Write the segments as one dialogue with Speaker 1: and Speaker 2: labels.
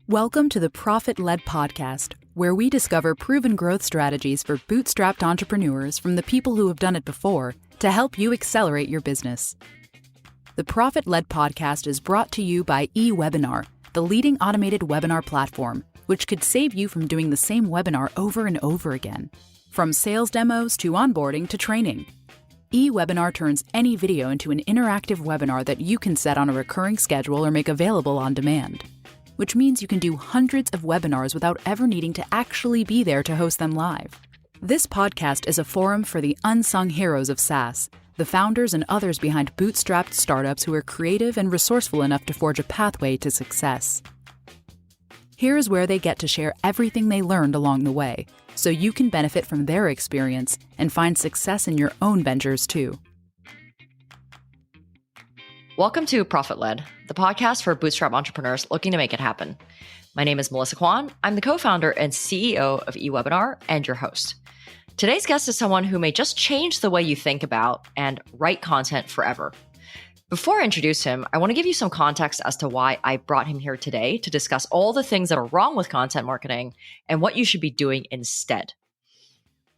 Speaker 1: Welcome to the ProfitLed podcast, where we discover proven growth strategies for bootstrapped entrepreneurs from the people who have done it before to help you accelerate your business. The ProfitLed podcast is brought to you by eWebinar, the leading automated webinar platform, which could save you from doing the same webinar over and over again. From sales demos to onboarding to training, eWebinar turns any video into an interactive webinar that you can set on a recurring schedule or make available on demand, which means you can do hundreds of webinars without ever needing to actually be there to host them live. This podcast is a forum for the unsung heroes of SaaS, the founders and others behind bootstrapped startups who are creative and resourceful enough to forge a pathway to success. Here is where they get to share everything they learned along the way, so you can benefit from their experience and find success in your own ventures too.
Speaker 2: Welcome to ProfitLed, the podcast for bootstrap entrepreneurs looking to make it happen. My name is Melissa Kwan. I'm the co-founder and CEO of eWebinar and your host. Today's guest is someone who may just change the way you think about and write content forever. Before I introduce him, I want to give you some context as to why I brought him here today to discuss all the things that are wrong with content marketing and what you should be doing instead.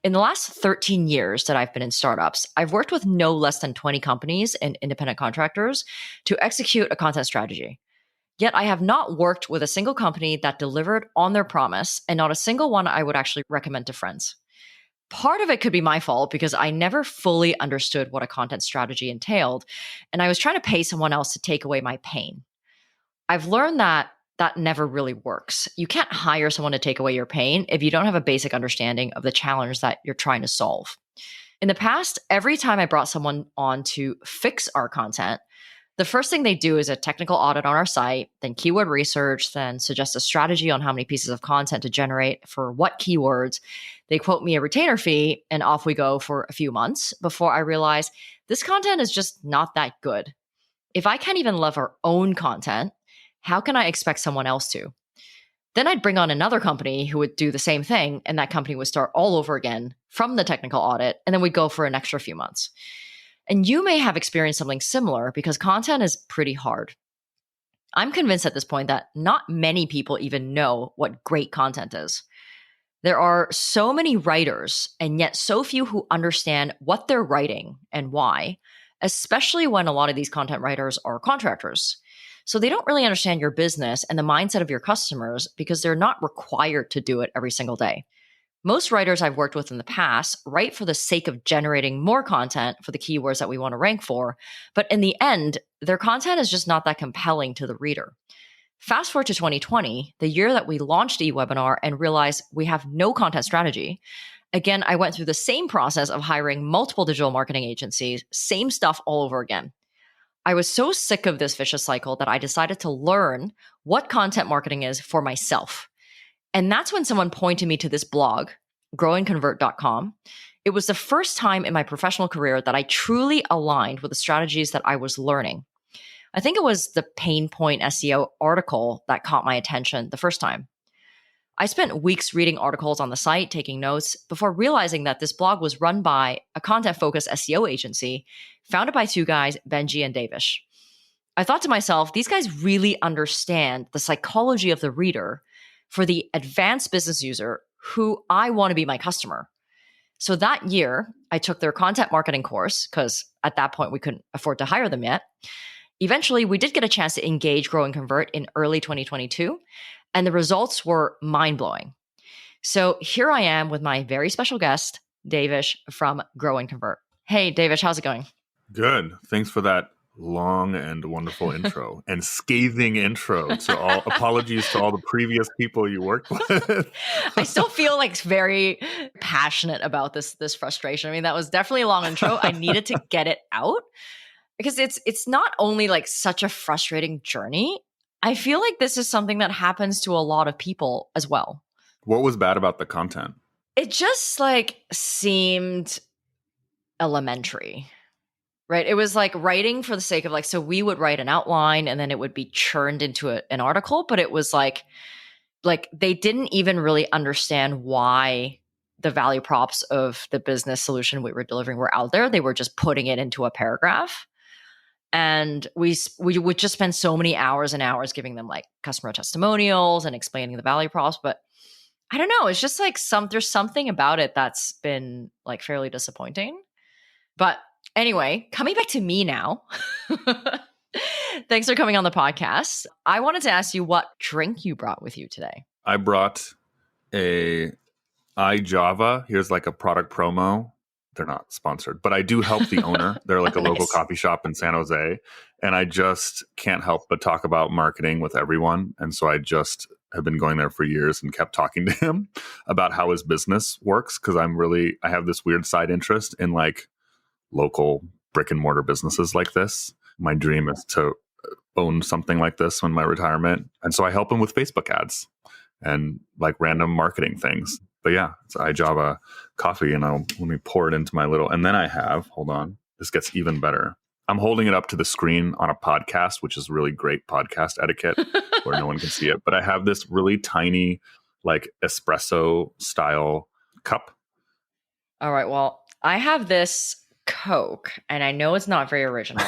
Speaker 2: In the last 13 years that I've been in startups, I've worked with no less than 20 companies and independent contractors to execute a content strategy. Yet I have not worked with a single company that delivered on their promise, and not a single one I would actually recommend to friends. Part of it could be my fault because I never fully understood what a content strategy entailed, and I was trying to pay someone else to take away my pain. I've learned that never really works. You can't hire someone to take away your pain if you don't have a basic understanding of the challenge that you're trying to solve. In the past, every time I brought someone on to fix our content, the first thing they do is a technical audit on our site, then keyword research, then suggest a strategy on how many pieces of content to generate for what keywords. They quote me a retainer fee, and off we go for a few months before I realize this content is just not that good. If I can't even love our own content, how can I expect someone else to? Then I'd bring on another company who would do the same thing, and that company would start all over again from the technical audit, and then we'd go for an extra few months. And you may have experienced something similar because content is pretty hard. I'm convinced at this point that not many people even know what great content is. There are so many writers, and yet so few who understand what they're writing and why, especially when a lot of these content writers are contractors. So they don't really understand your business and the mindset of your customers because they're not required to do it every single day. Most writers I've worked with in the past write for the sake of generating more content for the keywords that we want to rank for, but in the end, their content is just not that compelling to the reader. Fast forward to 2020, the year that we launched eWebinar and realized we have no content strategy. Again, I went through the same process of hiring multiple digital marketing agencies, same stuff all over again. I was so sick of this vicious cycle that I decided to learn what content marketing is for myself. And that's when someone pointed me to this blog, growandconvert.com. It was the first time in my professional career that I truly aligned with the strategies that I was learning. I think it was the Pain Point SEO article that caught my attention the first time. I spent weeks reading articles on the site, taking notes, before realizing that this blog was run by a content-focused SEO agency founded by two guys, Benji and Devesh. I thought to myself, these guys really understand the psychology of the reader for the advanced business user who I want to be my customer. So that year, I took their content marketing course because at that point we couldn't afford to hire them yet. Eventually, we did get a chance to engage, grow, and convert in early 2022, and the results were mind-blowing. So here I am with my very special guest, Devesh from Grow and Convert. Hey, Devesh, how's it going?
Speaker 3: Good. Thanks for that long and wonderful intro and scathing intro to all. Apologies to all the previous people you worked with.
Speaker 2: I still feel like very passionate about this frustration. I mean, that was definitely a long intro. I needed to get it out because it's not only like such a frustrating journey. I feel like this is something that happens to a lot of people as well.
Speaker 3: What was bad about the content?
Speaker 2: It just like seemed elementary, right? It was like writing for the sake of like, so we would write an outline and then it would be churned into an article, but it was like they didn't even really understand why the value props of the business solution we were delivering were out there. They were just putting it into a paragraph. And we would just spend so many hours and hours giving them like customer testimonials and explaining the value props. But I don't know. It's just like there's something about it that's been like fairly disappointing. But anyway, coming back to me now. Thanks for coming on the podcast. I wanted to ask you what drink you brought with you today.
Speaker 3: I brought a iJava. Here's like a product promo. They're not sponsored, but I do help the owner. They're like a
Speaker 2: Nice.
Speaker 3: local coffee shop in San Jose. And I just can't help but talk about marketing with everyone. And so I just have been going there for years and kept talking to him about how his business works. Cause I have this weird side interest in like local brick and mortar businesses like this. My dream is to own something like this in my retirement. And so I help him with Facebook ads and like random marketing things. But yeah, it's iJava coffee, and let me pour it into my little, and then hold on, this gets even better. I'm holding it up to the screen on a podcast, which is really great podcast etiquette where no one can see it. But I have this really tiny, like espresso style cup.
Speaker 2: All right. Well, I have this Coke, and I know it's not very original,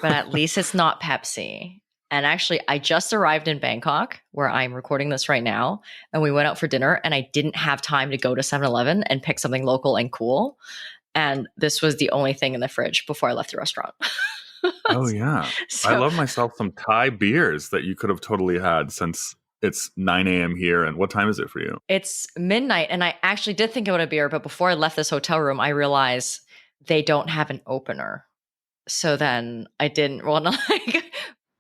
Speaker 2: but at least it's not Pepsi. And actually, I just arrived in Bangkok, where I'm recording this right now, and we went out for dinner, and I didn't have time to go to 7-Eleven and pick something local and cool. And this was the only thing in the fridge before I left the restaurant.
Speaker 3: Oh, yeah. I love myself some Thai beers that you could have totally had, since it's 9 a.m. here. And what time is it for you?
Speaker 2: It's midnight, and I actually did think about a beer, but before I left this hotel room, I realized they don't have an opener. So then I didn't want to like...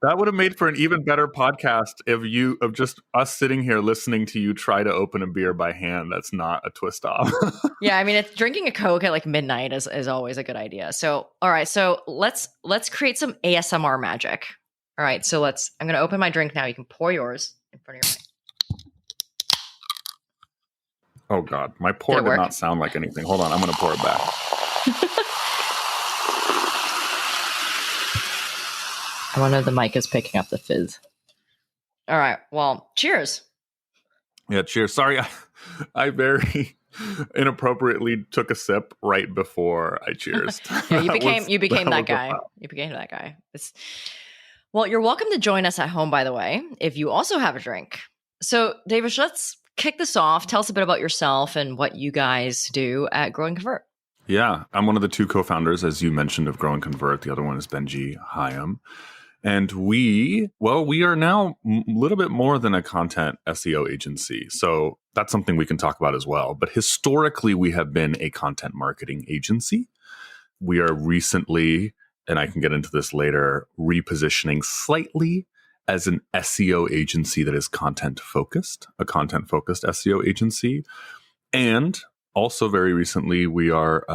Speaker 3: That would have made for an even better podcast of just us sitting here listening to you try to open a beer by hand. That's not a twist off.
Speaker 2: Yeah, I mean, it's drinking a Coke at like midnight is always a good idea. So, all right, so let's create some ASMR magic. All right, so I'm going to open my drink now. You can pour yours in front of your mic.
Speaker 3: Oh God, my pour did not sound like anything. Hold on, I'm going to pour it back.
Speaker 2: I wonder if the mic is picking up the fizz. All right. Well, cheers.
Speaker 3: Yeah, cheers. Sorry, I very inappropriately took a sip right before I cheersed.
Speaker 2: Yeah, you became that guy. You became that guy. Well, you're welcome to join us at home, by the way, if you also have a drink. So, Devesh, let's kick this off. Tell us a bit about yourself and what you guys do at Grow and Convert.
Speaker 3: Yeah, I'm one of the two co-founders, as you mentioned, of Grow and Convert. The other one is Benji Hyam. And we are now a little bit more than a content SEO agency. So that's something we can talk about as well. But historically, we have been a content marketing agency. We are recently, and I can get into this later, repositioning slightly as an SEO agency that is content-focused, a content-focused SEO agency. And also very recently, we are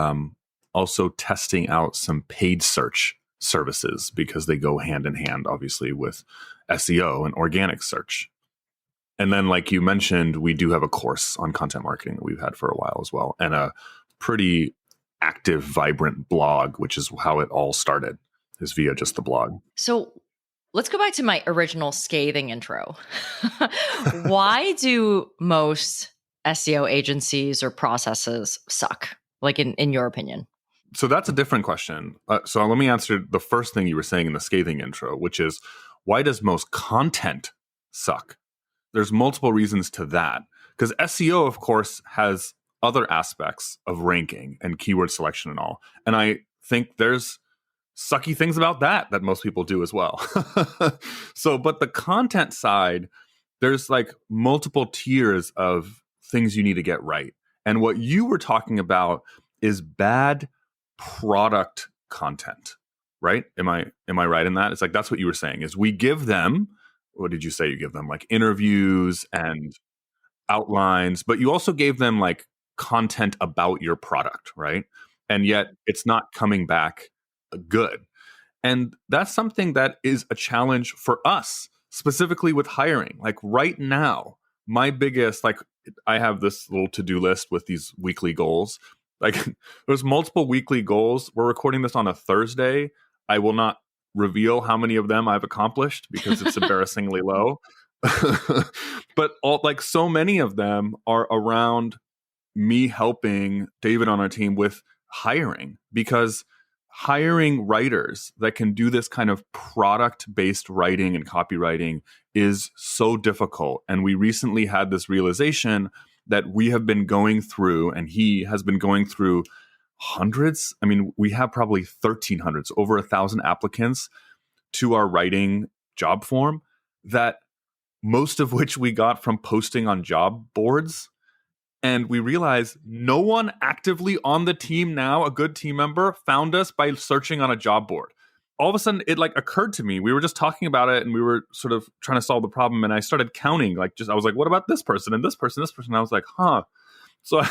Speaker 3: also testing out some paid search services because they go hand in hand, obviously, with SEO and organic search. And then, like you mentioned, we do have a course on content marketing that we've had for a while as well, and a pretty active, vibrant blog, which is how it all started, is via just the blog.
Speaker 2: So let's go back to my original scathing intro. Why do most SEO agencies or processes suck, like in your opinion?
Speaker 3: So that's a different question. So let me answer the first thing you were saying in the scathing intro, which is, why does most content suck? There's multiple reasons to that. Because SEO, of course, has other aspects of ranking and keyword selection and all. And I think there's sucky things about that most people do as well. But the content side, there's like multiple tiers of things you need to get right. And what you were talking about is bad product content, right? Am I right in that? It's like, that's what you were saying, is we give them, what did you say? You give them like interviews and outlines, but you also gave them like content about your product, right? And yet it's not coming back good. And that's something that is a challenge for us, specifically with hiring. Like right now, my biggest, like, I have this little to-do list with these weekly goals. Like, there's multiple weekly goals. We're recording this on a Thursday. I will not reveal how many of them I've accomplished because it's embarrassingly low. But so many of them are around me helping David on our team with hiring, because hiring writers that can do this kind of product-based writing and copywriting is so difficult. And we recently had this realization that we have been going through, and he has been going through hundreds. I mean, we have probably 1,300, so over 1,000 applicants to our writing job form, that most of which we got from posting on job boards. And we realized no one actively on the team now, a good team member, found us by searching on a job board. All of a sudden, it occurred to me. We were just talking about it, and we were sort of trying to solve the problem. And I started counting, I was like, what about this person and this person, this person? And I was like, huh. So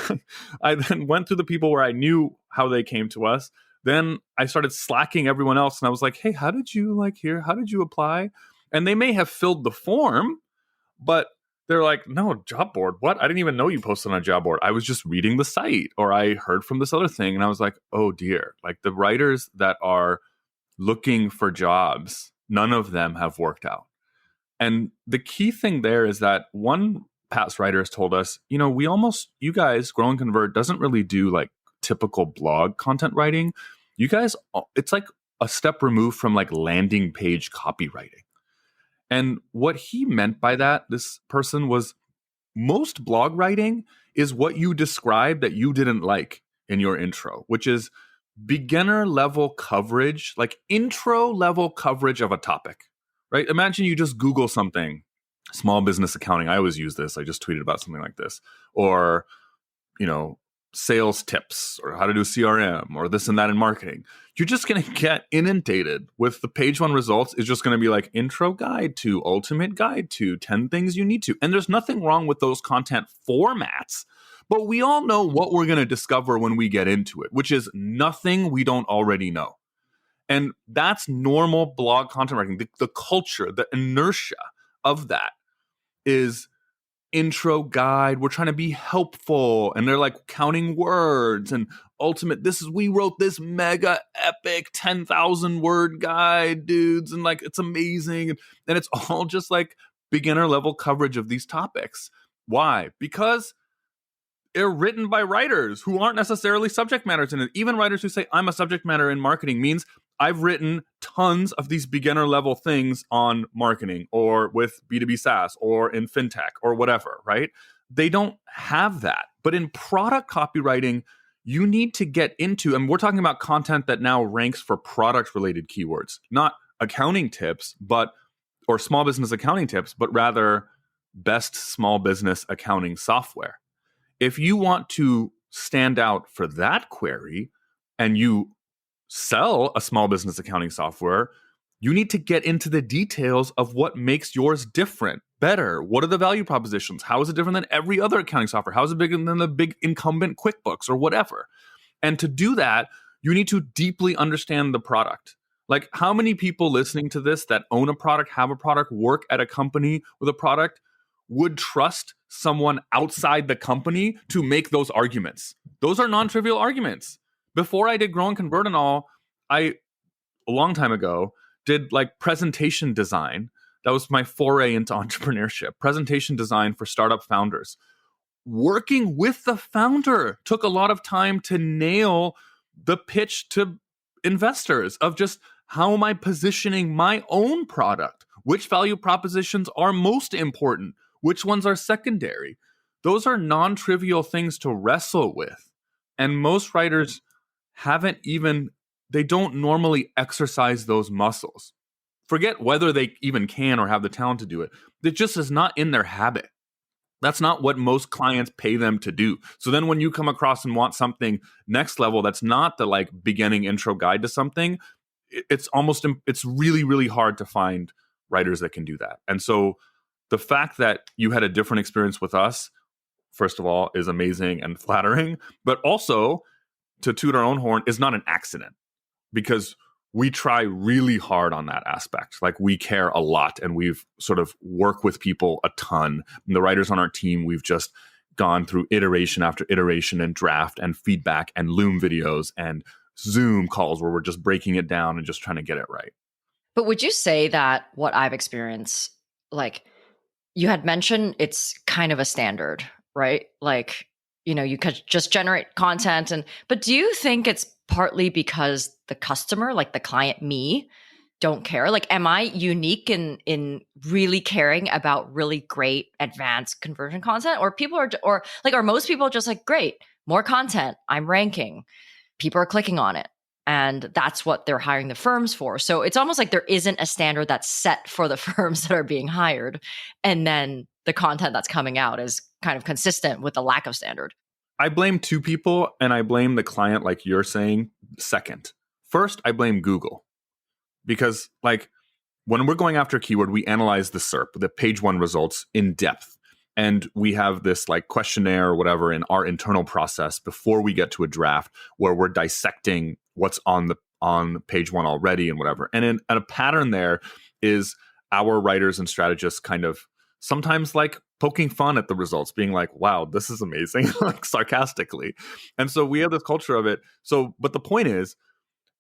Speaker 3: I then went through the people where I knew how they came to us. Then I started slacking everyone else. And I was like, hey, how did you how did you apply? And they may have filled the form, but they're like, no, job board. What? I didn't even know you posted on a job board. I was just reading the site, or I heard from this other thing. And I was like, oh dear. The writers that are looking for jobs, none of them have worked out. And the key thing there is that one past writer has told us, you guys, Grow and Convert doesn't really do typical blog content writing. You guys, it's like a step removed from landing page copywriting. And what he meant by that, this person, was most blog writing is what you described that you didn't like in your intro, which is beginner level coverage, intro level coverage of a topic, right? Imagine you just Google something, small business accounting. I always use this. I just tweeted about something like this. Or, sales tips, or how to do CRM, or this and that in marketing. You're just going to get inundated with the page one results. Is just going to be intro guide to ultimate guide to 10 things you need to. And there's nothing wrong with those content formats, but we all know what we're going to discover when we get into it, which is nothing we don't already know. And that's normal blog content writing. The culture, the inertia of that is intro guide. We're trying to be helpful. And they're counting words and ultimate. We wrote this mega epic 10,000 word guide, dudes. And it's amazing. And it's all just beginner level coverage of these topics. Why? Because they're written by writers who aren't necessarily subject matters in it. Even writers who say, I'm a subject matter in marketing, means I've written tons of these beginner level things on marketing, or with B2B SaaS, or in fintech, or whatever, right? They don't have that. But in product copywriting, you need to get into, and we're talking about content that now ranks for product related keywords, not accounting tips, or small business accounting tips, but rather best small business accounting software. If you want to stand out for that query and you sell a small business accounting software, you need to get into the details of what makes yours different, better. What are the value propositions? How is it different than every other accounting software? How is it bigger than the big incumbent QuickBooks or whatever? And to do that, you need to deeply understand the product. How many people listening to this that own a product, have a product, work at a company with a product, would trust someone outside the company to make those arguments? Those are non-trivial arguments. Before I did Grow and Convert and all, a long time ago, did presentation design. That was my foray into entrepreneurship. Presentation design for startup founders. Working with the founder took a lot of time to nail the pitch to investors of just, how am I positioning my own product? Which value propositions are most important? Which ones are secondary? Those are non-trivial things to wrestle with. And most writers they don't normally exercise those muscles. Forget whether they even can or have the talent to do it. It just is not in their habit. That's not what most clients pay them to do. So then when you come across and want something next level, that's not the beginning intro guide to something, it's really, really hard to find writers that can do that. And so the fact that you had a different experience with us, first of all, is amazing and flattering, but also, to toot our own horn, is not an accident, because we try really hard on that aspect. We care a lot, and we've sort of worked with people a ton. And the writers on our team, we've just gone through iteration after iteration, and draft and feedback and Loom videos and Zoom calls where we're just breaking it down and just trying to get it right.
Speaker 2: But would you say that what I've experienced, you had mentioned it's kind of a standard, right? You could just generate content, but do you think it's partly because the customer, like the client, me, don't care? Like, am I unique in really caring about really great advanced conversion content? Or people are most people just like, great, more content, I'm ranking, people are clicking on it. And that's what they're hiring the firms for. So it's almost like there isn't a standard that's set for the firms that are being hired. And then the content that's coming out is kind of consistent with the lack of standard.
Speaker 3: I blame two people, and I blame the client, like you're saying, second. First, I blame Google. Because like when we're going after a keyword, we analyze the SERP, the page one results in depth. And we have this like questionnaire or whatever in our internal process before we get to a draft where we're dissecting what's on page one already and whatever. And a pattern there is our writers and strategists kind of sometimes like poking fun at the results, being like, wow, this is amazing, like sarcastically. And so we have this culture of it. So, but the point is,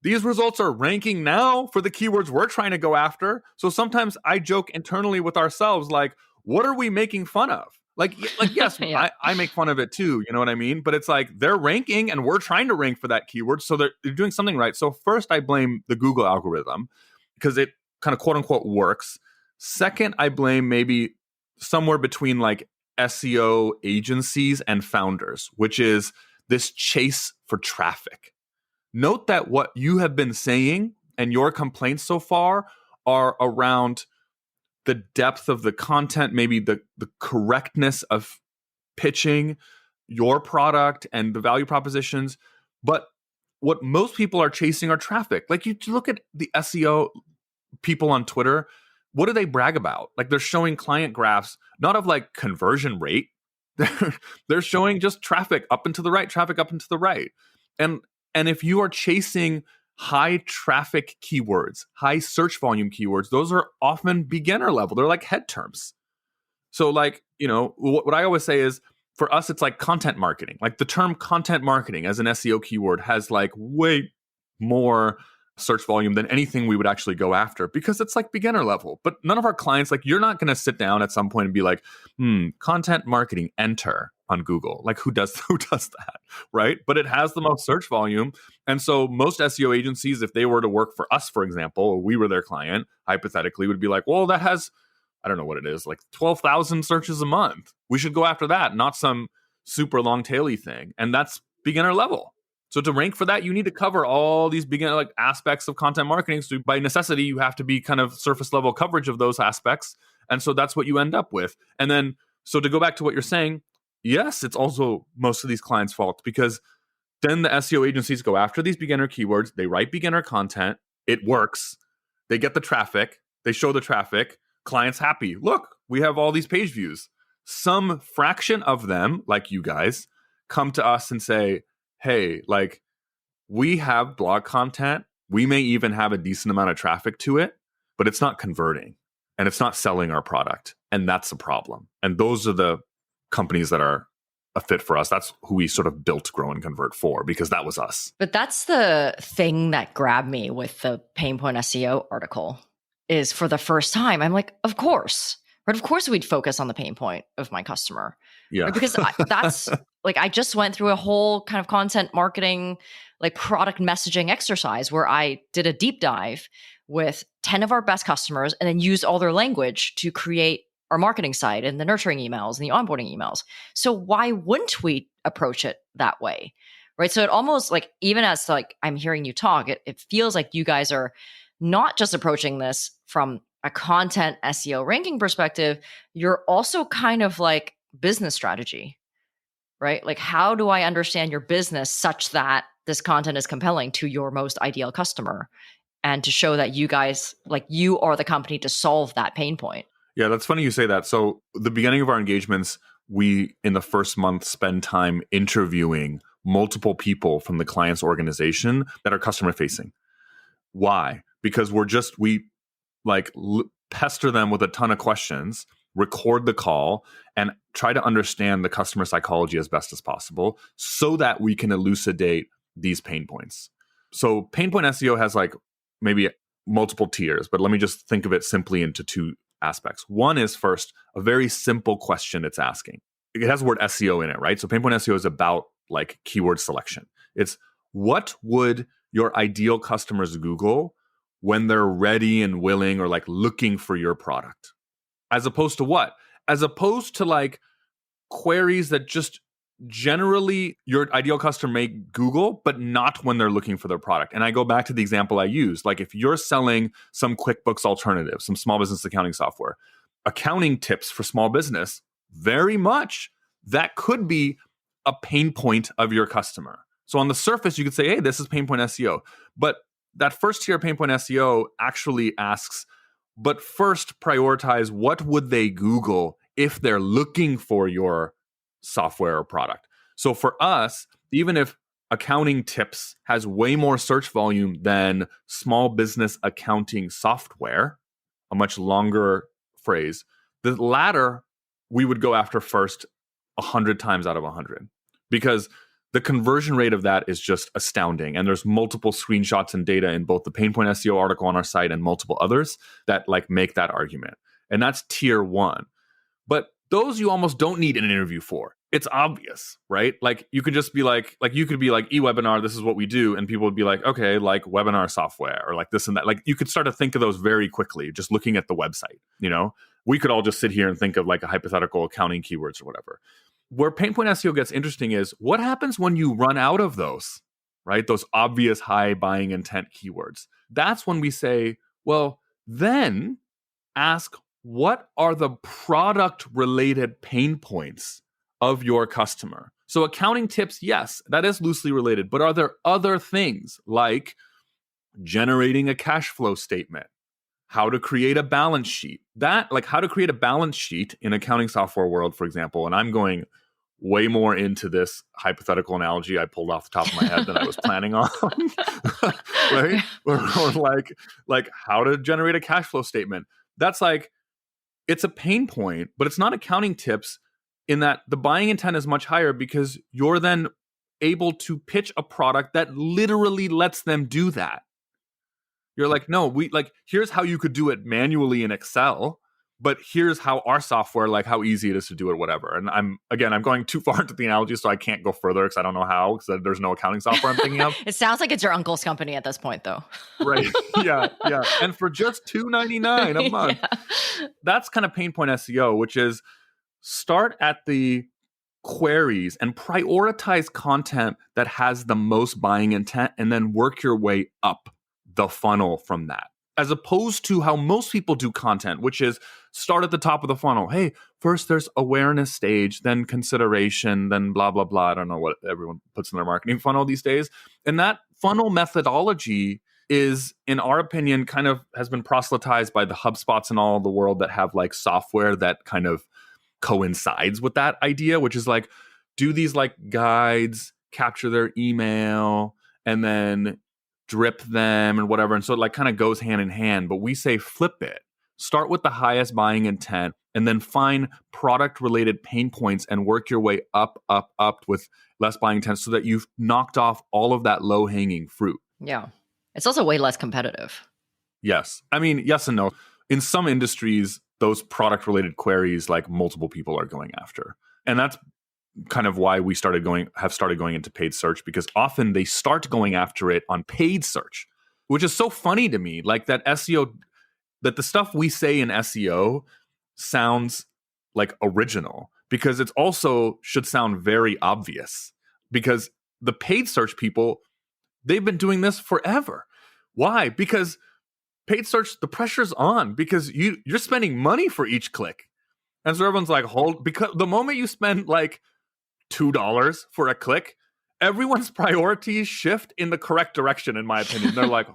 Speaker 3: these results are ranking now for the keywords we're trying to go after. So sometimes I joke internally with ourselves, like, what are we making fun of? Like yes, yeah. I make fun of it too. You know what I mean? But it's like they're ranking and we're trying to rank for that keyword. So they're doing something right. So first, I blame the Google algorithm because it kind of quote unquote works. Second, I blame maybe somewhere between like SEO agencies and founders, which is this chase for traffic. Note that what you have been saying and your complaints so far are around the depth of the content, maybe the correctness of pitching your product and the value propositions. But what most people are chasing are traffic. Like you look at the SEO people on Twitter, what do they brag about? Like they're showing client graphs, not of like conversion rate. They're showing just traffic up and to the right, traffic up and to the right. And if you are chasing high traffic keywords, high search volume keywords, those are often beginner level. They're like head terms. So like, you know, what I always say is for us, it's like content marketing. Like the term content marketing as an SEO keyword has like way more search volume than anything we would actually go after because it's like beginner level. But none of our clients, like you're not going to sit down at some point and be like, content marketing, enter on Google. Like who does that, right? But it has the most search volume. And so most SEO agencies, if they were to work for us, for example, or we were their client, hypothetically would be like, well, that has, I don't know what it is, like 12,000 searches a month. We should go after that, not some super long taily thing. And that's beginner level. So to rank for that, you need to cover all these beginner like aspects of content marketing. So by necessity, you have to be kind of surface level coverage of those aspects. And so that's what you end up with. And then, so to go back to what you're saying, yes, it's also most of these clients' fault because then the SEO agencies go after these beginner keywords. They write beginner content. It works. They get the traffic. They show the traffic. Clients happy. Look, we have all these page views. Some fraction of them, like you guys, come to us and say, hey, like we have blog content. We may even have a decent amount of traffic to it, but it's not converting and it's not selling our product. And that's a problem. And those are the companies that are a fit for us. That's who we sort of built Grow and Convert for because that was us.
Speaker 2: But that's the thing that grabbed me with the Pain Point SEO article is for the first time, I'm like, of course. Right? Of course we'd focus on the pain point of my customer.
Speaker 3: Yeah.
Speaker 2: Right? Because that's like, I just went through a whole kind of content marketing, like product messaging exercise where I did a deep dive with 10 of our best customers and then used all their language to create our marketing site and the nurturing emails and the onboarding emails. So why wouldn't we approach it that way? Right. So it almost like, even as like I'm hearing you talk, it feels like you guys are not just approaching this from a content SEO ranking perspective, you're also kind of like business strategy, right? Like, how do I understand your business such that this content is compelling to your most ideal customer and to show that you guys, like you are the company to solve that pain point?
Speaker 3: Yeah, that's funny you say that. So the beginning of our engagements, we, in the first month, spend time interviewing multiple people from the client's organization that are customer facing. Why? Because we pester them with a ton of questions, record the call, and try to understand the customer psychology as best as possible so that we can elucidate these pain points. So pain point SEO has like maybe multiple tiers, but let me just think of it simply into two aspects. One is first, a very simple question it's asking. It has the word SEO in it, right? So pain point SEO is about like keyword selection. It's what would your ideal customers Google when they're ready and willing or like looking for your product? As opposed to what? As opposed to like queries that just generally your ideal customer may Google, but not when they're looking for their product. And I go back to the example I used. Like if you're selling some QuickBooks alternative, some small business accounting software, accounting tips for small business, very much that could be a pain point of your customer. So on the surface, you could say, hey, this is pain point SEO. But that first tier pain point SEO actually asks, but first prioritize what would they Google if they're looking for your software or product. So for us, even if accounting tips has way more search volume than small business accounting software, a much longer phrase, the latter we would go after first 100 times out of 100 because the conversion rate of that is just astounding. And there's multiple screenshots and data in both the Pain Point SEO article on our site and multiple others that like make that argument. And that's tier one. But those you almost don't need an interview for. It's obvious, right? Like you could just be like you could be like eWebinar, this is what we do. And people would be like, okay, like webinar software or like this and that. Like you could start to think of those very quickly, just looking at the website, you know? We could all just sit here and think of like a hypothetical accounting keywords or whatever. Where Pain Point SEO gets interesting is what happens when you run out of those, right? Those obvious high buying intent keywords. That's when we say, well, then ask what are the product related pain points of your customer? So accounting tips, yes, that is loosely related, but are there other things like generating a cash flow statement, how to create a balance sheet? That, like how to create a balance sheet in accounting software world, for example, and I'm going way more into this hypothetical analogy I pulled off the top of my head than I was planning on, right? Or like how to generate a cash flow statement. That's like, it's a pain point, but it's not accounting tips in that the buying intent is much higher because you're then able to pitch a product that literally lets them do that. You're like, no, here's how you could do it manually in Excel, but here's how our software, like how easy it is to do it, whatever. And I'm going too far into the analogy, so I can't go further because I don't know how, because there's no accounting software I'm thinking of.
Speaker 2: It sounds like it's your uncle's company at this point, though.
Speaker 3: Right. Yeah. And for just $2.99 a month, that's kind of Pain Point SEO, which is start at the queries and prioritize content that has the most buying intent and then work your way up the funnel from that. As opposed to how most people do content, which is start at the top of the funnel. Hey, first there's awareness stage, then consideration, then blah, blah, blah. I don't know what everyone puts in their marketing funnel these days. And that funnel methodology is, in our opinion, kind of has been proselytized by the HubSpots and all the world that have like software that kind of coincides with that idea, which is like, do these like guides, capture their email, and then drip them and whatever. And so it like kind of goes hand in hand, but we say flip it. Start with the highest buying intent and then find product related pain points and work your way up with less buying intent so that you've knocked off all of that low hanging fruit.
Speaker 2: Yeah. It's also way less competitive.
Speaker 3: Yes. I mean, yes and no. In some industries, those product related queries, like multiple people are going after. And that's kind of why we have started going into paid search, because often they start going after it on paid search, which is so funny to me. Like that SEO, that the stuff we say in SEO sounds like original because it's also should sound very obvious because the paid search people, they've been doing this forever. Why? Because paid search, the pressure's on because you're spending money for each click. And so everyone's like, because the moment you spend like $2 for a click, everyone's priorities shift in the correct direction, in my opinion. They're like,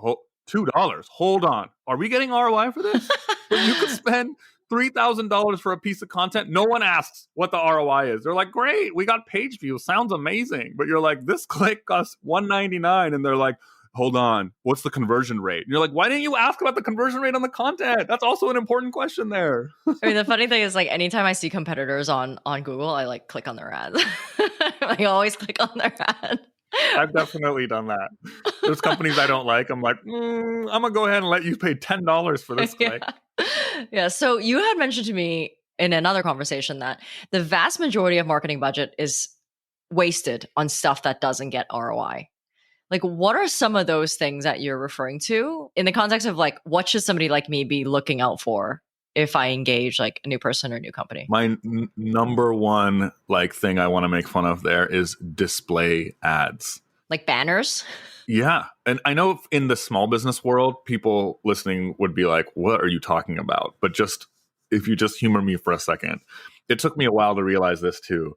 Speaker 3: $2, hold on. Are we getting ROI for this? But you could spend $3,000 for a piece of content. No one asks what the ROI is. They're like, great, we got page views. Sounds amazing. But you're like, this click costs $1.99. And they're like, hold on, what's the conversion rate? And you're like, why didn't you ask about the conversion rate on the content? That's also an important question there.
Speaker 2: I mean, the funny thing is, like, anytime I see competitors on Google, I like click on their ads. I always click on their ad.
Speaker 3: I've definitely done that. There's companies I don't like. I'm like, I'm going to go ahead and let you pay $10 for this click.
Speaker 2: Yeah. So you had mentioned to me in another conversation that the vast majority of marketing budget is wasted on stuff that doesn't get ROI. Like, what are some of those things that you're referring to in the context of like, what should somebody like me be looking out for if I engage like a new person or a new company?
Speaker 3: My number one like thing I want to make fun of there is display ads.
Speaker 2: Like banners?
Speaker 3: Yeah. And I know in the small business world, people listening would be like, what are you talking about? But just if you just humor me for a second, it took me a while to realize this too.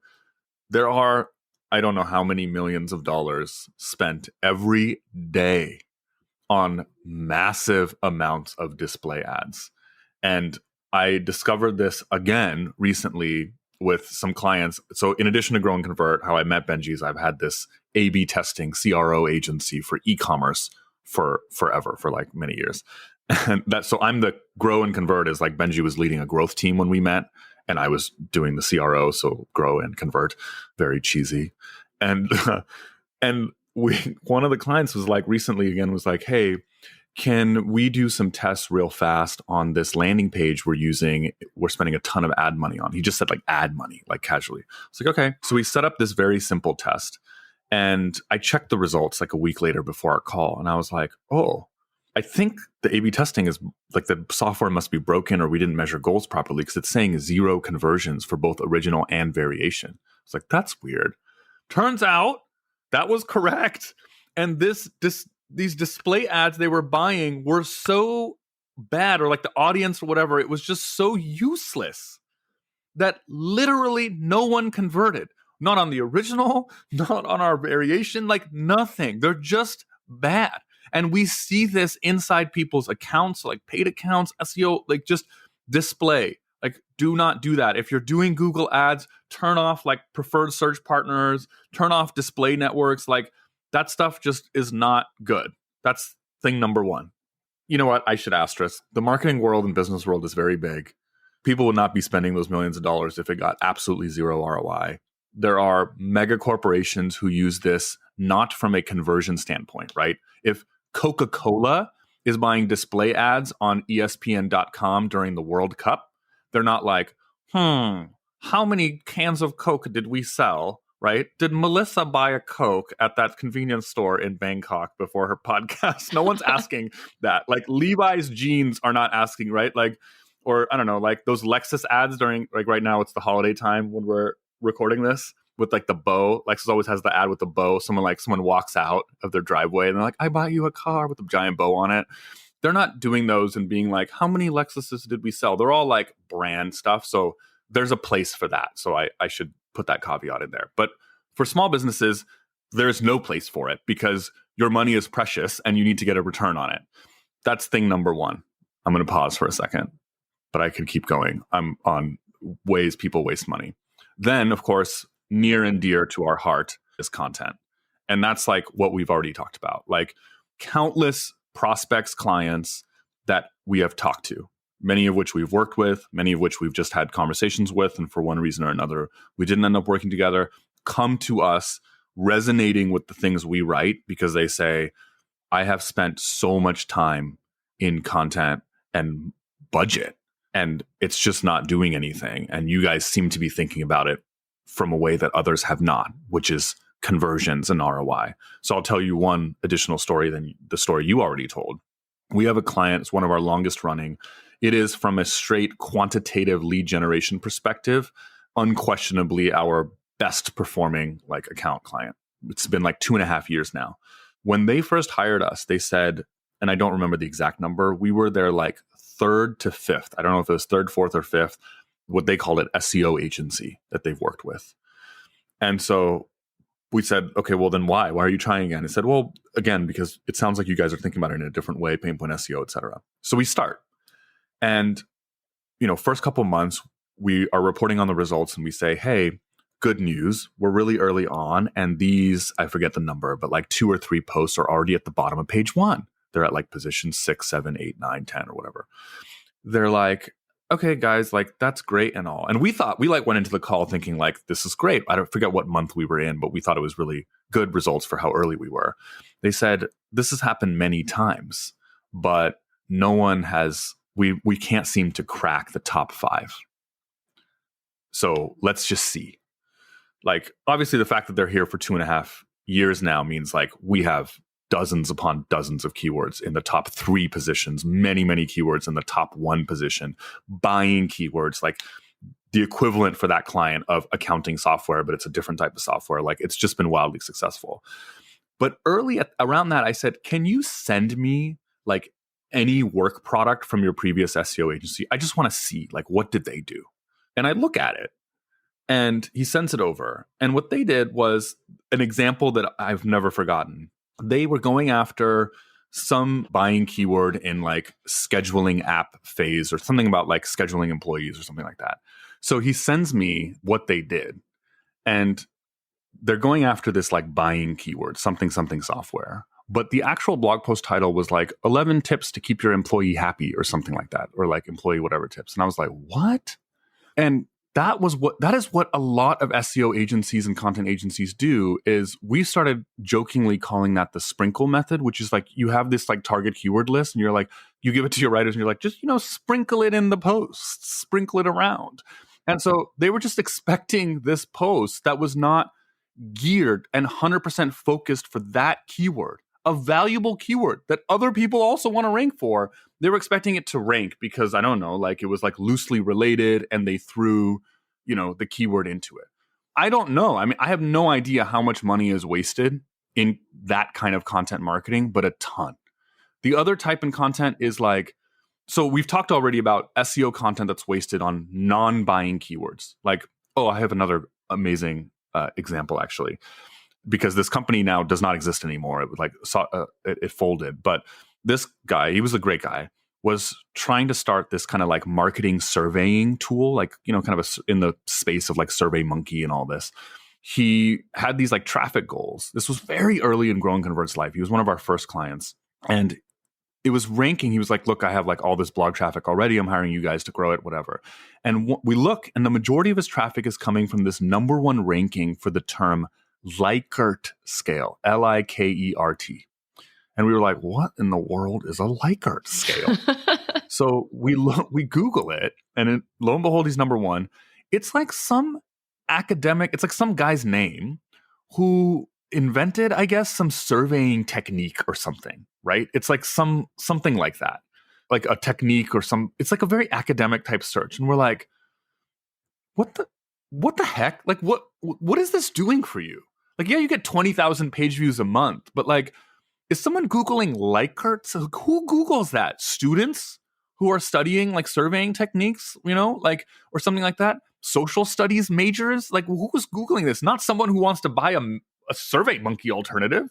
Speaker 3: There are, I don't know how many millions of dollars spent every day on massive amounts of display ads. And I discovered this again recently with some clients. So in addition to Grow and Convert, how I met Benji is I've had this A/B testing CRO agency for e-commerce for forever, for like many years. And so I'm the Grow and Convert is like Benji was leading a growth team when we met, and I was doing the CRO, so Grow and Convert, very cheesy. And one of the clients was like recently again was like, hey, can we do some tests real fast on this landing page we're spending a ton of ad money on? He just said like ad money, like casually. It's like, okay. So we set up this very simple test, and I checked the results like a week later before our call. And I was like, oh, I think the A/B testing is like the software must be broken, or we didn't measure goals properly, because it's saying 0 conversions for both original and variation. It's like, that's weird. Turns out that was correct. And these display ads they were buying were so bad, or like the audience or whatever, it was just so useless that literally no one converted. Not on the original, not on our variation, like nothing. They're just bad. And we see this inside people's accounts, like paid accounts, SEO, like just display. Like, do not do that. If you're doing Google ads, turn off like preferred search partners, turn off display networks. Like that stuff just is not good. That's thing number one. You know what? I should asterisk. The marketing world and business world is very big. People would not be spending those millions of dollars if it got absolutely 0 ROI. There are mega corporations who use this not from a conversion standpoint, right? If Coca-Cola is buying display ads on ESPN.com during the World Cup, they're not like, how many cans of Coke did we sell, right? Did Melissa buy a Coke at that convenience store in Bangkok before her podcast? No one's asking that. Like Levi's jeans are not asking, right? Like, or I don't know, like those Lexus ads during, like right now it's the holiday time when we're recording this with like the bow. Lexus always has the ad with the bow. Someone walks out of their driveway and they're like, I bought you a car with a giant bow on it. They're not doing those and being like, how many Lexuses did we sell? They're all like brand stuff. So there's a place for that. So I should put that caveat in there. But for small businesses, there's no place for it because your money is precious and you need to get a return on it. That's thing number one. I'm going to pause for a second, but I could keep going. I'm on ways people waste money. Then, of course, near and dear to our heart is content. And that's like what we've already talked about, like countless prospects, clients that we have talked to, many of which we've worked with, many of which we've just had conversations with. And for one reason or another, we didn't end up working together, come to us resonating with the things we write because they say, I have spent so much time in content and budget, and it's just not doing anything. And you guys seem to be thinking about it from a way that others have not, which is conversions and ROI. So I'll tell you one additional story than the story you already told. We have a client, it's one of our longest running. It is from a straight quantitative lead generation perspective, unquestionably our best performing like account client. It's been like 2.5 years now. When they first hired us, they said, and I don't remember the exact number, we were their like 3rd to 5th. I don't know if it was 3rd, 4th, or 5th, what they called it SEO agency that they've worked with. And so we said, okay, well then why? Why are you trying again? He said, well, again, because it sounds like you guys are thinking about it in a different way, pain point SEO, et cetera. So we start. And, first couple months, we are reporting on the results and we say, hey, good news. We're really early on. And these, I forget the number, but like 2 or 3 posts are already at the bottom of page 1. They're at like position 6, 7, 8, 9, 10 or whatever. They're like, okay, guys, like that's great and all. And we went into the call thinking like, this is great. I don't forget what month we were in, but we thought it was really good results for how early we were. They said, this has happened many times, but no one has, we can't seem to crack the top 5. So let's just see. Like, obviously the fact that they're here for 2.5 years now means like we have dozens upon dozens of keywords in the top 3 positions, many, many keywords in the top 1 position, buying keywords, like the equivalent for that client of accounting software, but it's a different type of software. Like it's just been wildly successful. But around that, I said, can you send me like any work product from your previous SEO agency? I just want to see, like, what did they do? And I look at it and he sends it over. And what they did was an example that I've never forgotten. They were going after some buying keyword in like scheduling app phase or something about like scheduling employees or something like that. So he sends me what they did. And they're going after this like buying keyword, something software. But the actual blog post title was like 11 tips to keep your employee happy or something like that, or like employee whatever tips. And I was like, what? And that is what a lot of SEO agencies and content agencies do. Is we started jokingly calling that the sprinkle method, which is like you have this like target keyword list and you're like, you give it to your writers and you're like, just, sprinkle it in the post, sprinkle it around. And so they were just expecting this post that was not geared and 100% focused for that keyword, a valuable keyword that other people also want to rank for. They were expecting it to rank because, I don't know, like it was like loosely related and they threw, the keyword into it. I don't know. I mean, I have no idea how much money is wasted in that kind of content marketing, but a ton. The other type in content is like, so we've talked already about SEO content that's wasted on non-buying keywords. Like, I have another amazing example actually, because this company now does not exist anymore. It was like it folded. But this guy, he was a great guy, was trying to start this kind of like marketing surveying tool, like kind of in the space of like SurveyMonkey and all this. He had these like traffic goals. This was very early in Grow and Convert's life. He was one of our first clients, and it was ranking. He was like, look, I have like all this blog traffic already. I'm hiring you guys to grow it, whatever. And we look, and the majority of his traffic is coming from this number 1 ranking for the term Likert scale, Likert. And we were like, what in the world is a Likert scale? So we Google it, and lo and behold, he's number 1. It's like some academic, it's like some guy's name who invented, I guess, some surveying technique or something, right? It's like something like that, like a technique or it's like a very academic type search. And we're like, what the heck? Like, what is this doing for you? Like, yeah, you get 20,000 page views a month, but like, is someone Googling Likert? So who Googles that? Students who are studying like surveying techniques, like, or something like that? Social studies majors? Like, who's Googling this? Not someone who wants to buy a SurveyMonkey alternative.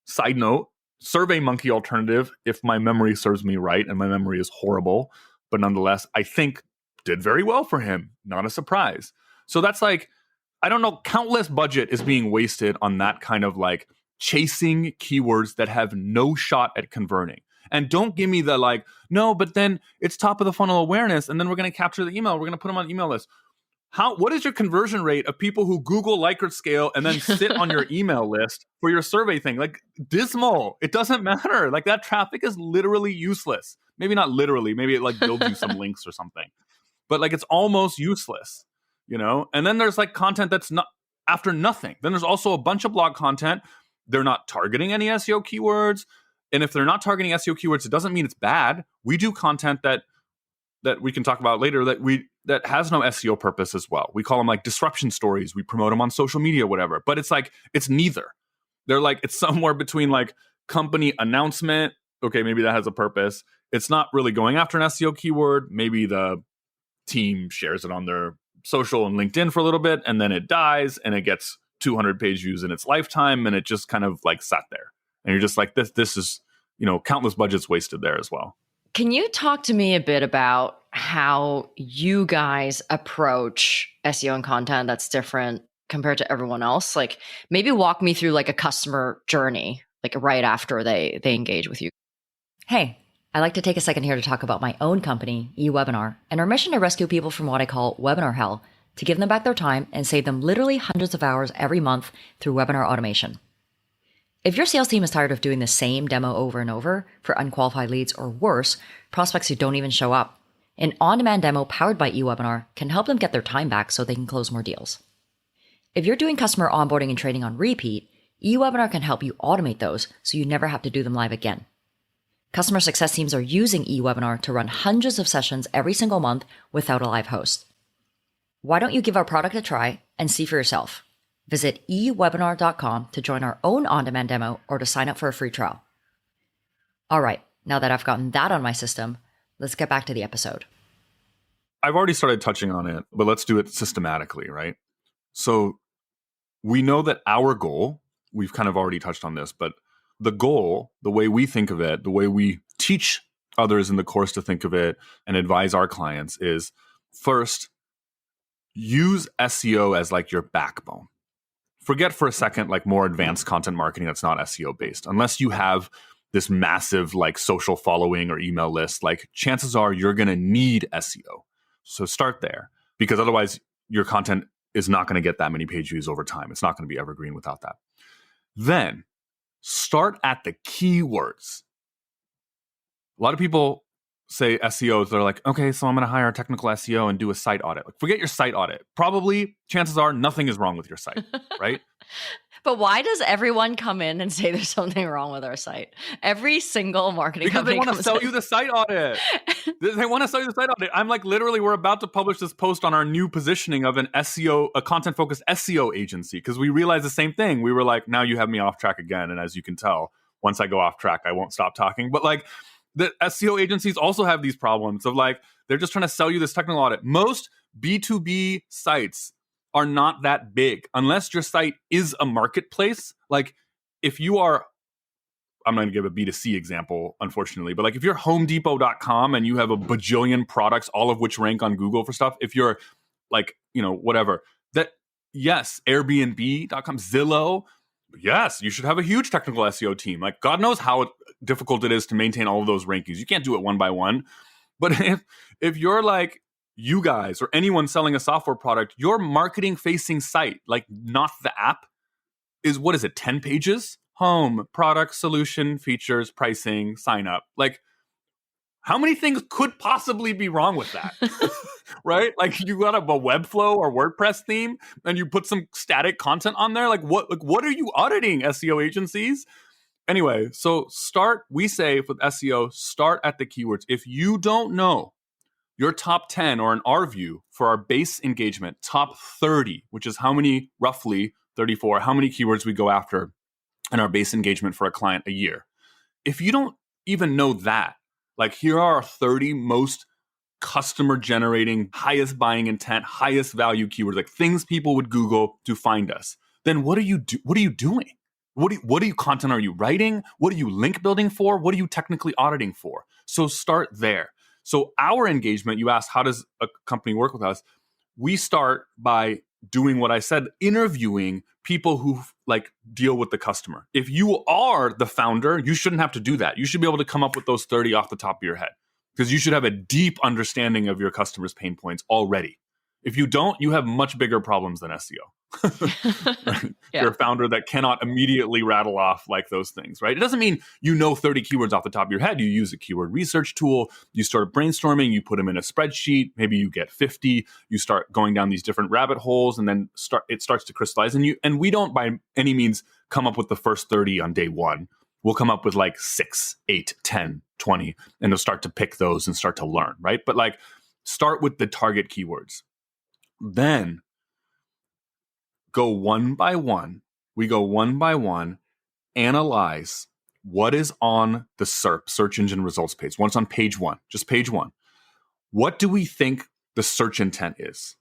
Speaker 3: Side note, SurveyMonkey alternative, if my memory serves me right, and my memory is horrible, but nonetheless, I think did very well for him. Not a surprise. So that's like, I don't know, countless budget is being wasted on that kind of like chasing keywords that have no shot at converting. And don't give me the like, no, but then it's top of the funnel awareness, and then we're going to capture the email. We're going to put them on the email list. What is your conversion rate of people who Google Likert scale and then sit on your email list for your survey thing? Like, dismal. It doesn't matter. Like, that traffic is literally useless. Maybe not literally. Maybe it like builds you some links or something. But like, it's almost useless, And then there's like content that's not after nothing. Then there's also a bunch of blog content. They're not targeting any SEO keywords. And if they're not targeting SEO keywords, it doesn't mean it's bad. We do content that we can talk about later that has no SEO purpose as well. We call them like disruption stories. We promote them on social media, whatever. But it's like, it's neither. They're like, it's somewhere between like company announcement. Okay, maybe that has a purpose. It's not really going after an SEO keyword. Maybe the team shares it on their social and LinkedIn for a little bit, and then it dies and it gets 200 page views in its lifetime, and it just kind of like sat there. And you're just like, this is, countless budgets wasted there as well.
Speaker 2: Can you talk to me a bit about how you guys approach SEO and content that's different compared to everyone else? Like, maybe walk me through like a customer journey, like right after they engage with you. Hey, I'd like to take a second here to talk about my own company, eWebinar, and our mission to rescue people from what I call webinar hell, to give them back their time and save them literally hundreds of hours every month through webinar automation. If your sales team is tired of doing the same demo over and over for unqualified leads, or worse, prospects who don't even show up, an on-demand demo powered by eWebinar can help them get their time back so they can close more deals. If you're doing customer onboarding and training on repeat, eWebinar can help you automate those so you never have to do them live again. Customer success teams are using eWebinar to run hundreds of sessions every single month without a live host. Why don't you give our product a try and see for yourself? Visit ewebinar.com to join our own on-demand demo or to sign up for a free trial. All right, now that I've gotten that on my system, let's get back to the episode.
Speaker 3: I've already started touching on it, but let's do it systematically, right? So we know that our goal, we've kind of already touched on this, but the goal, the way we think of it, the way we teach others in the course to think of it and advise our clients is first, use SEO as like your backbone. Forget for a second like more advanced content marketing that's not SEO based. Unless you have this massive like social following or email list, like chances are you're going to need SEO. So start there, because otherwise your content is not going to get that many page views over time. It's not going to be evergreen without that. Then start at the keywords. A lot of people say SEOs, they're like, okay, so I'm going to hire a technical SEO and do a site audit. Like, forget your site audit. Probably, chances are, nothing is wrong with your site, right?
Speaker 2: But why does everyone come in and say there's something wrong with our site? Every single marketing company
Speaker 3: because they want to sell you the site audit. They want to sell you the site audit. I'm like, literally, we're about to publish this post on our new positioning of an SEO, a content-focused SEO agency, because we realized the same thing. We were like, now you have me off track again. And as you can tell, once I go off track, I won't stop talking. But like, the SEO agencies also have these problems of like, they're just trying to sell you this technical audit. Most B2B sites are not that big unless your site is a marketplace. Like if you are, I'm not going to give a B2C example, unfortunately, but like if you're homedepot.com and you have a bajillion products, all of which rank on Google for stuff, if you're like, you know, whatever, that yes, Airbnb.com, Zillow, yes, you should have a huge technical SEO team. Like God knows how difficult it is to maintain all of those rankings. You can't do it one by one. But if you're like you guys or anyone selling a software product, your marketing facing site, like not the app, is what is it, 10 pages? Home, product, solution, features, pricing, sign up. Like how many things could possibly be wrong with that? Right? Like you got a Webflow or WordPress theme and you put some static content on there. Like what are you auditing, SEO agencies? Anyway, so we say with SEO, start at the keywords. If you don't know your top 10, or in our view, for our base engagement, top 30, which is how many, roughly 34, how many keywords we go after in our base engagement for a client a year. If you don't even know that, like here are our 30 most customer generating, highest buying intent, highest value keywords, like things people would Google to find us, then what are you doing? What content are you writing? What are you link building for? What are you technically auditing for? So start there. So our engagement, you asked, how does a company work with us? We start by doing what I said, interviewing people who like deal with the customer. If you are the founder, you shouldn't have to do that. You should be able to come up with those 30 off the top of your head because you should have a deep understanding of your customers' pain points already. If you don't, you have much bigger problems than SEO. Right?
Speaker 2: Yeah.
Speaker 3: You're a founder that cannot immediately rattle off like those things, right? It doesn't mean you know 30 keywords off the top of your head. You use a keyword research tool. You start brainstorming. You put them in a spreadsheet. Maybe you get 50. You start going down these different rabbit holes, and then it starts to crystallize. And we don't by any means come up with the first 30 on day one. We'll come up with like 6, 8, 10, 20, and you'll start to pick those and start to learn, right? But like start with the target keywords. Then go one by one. We go one by one, analyze what is on the SERP, search engine results page. What's on page one, just page one. What do we think the search intent is?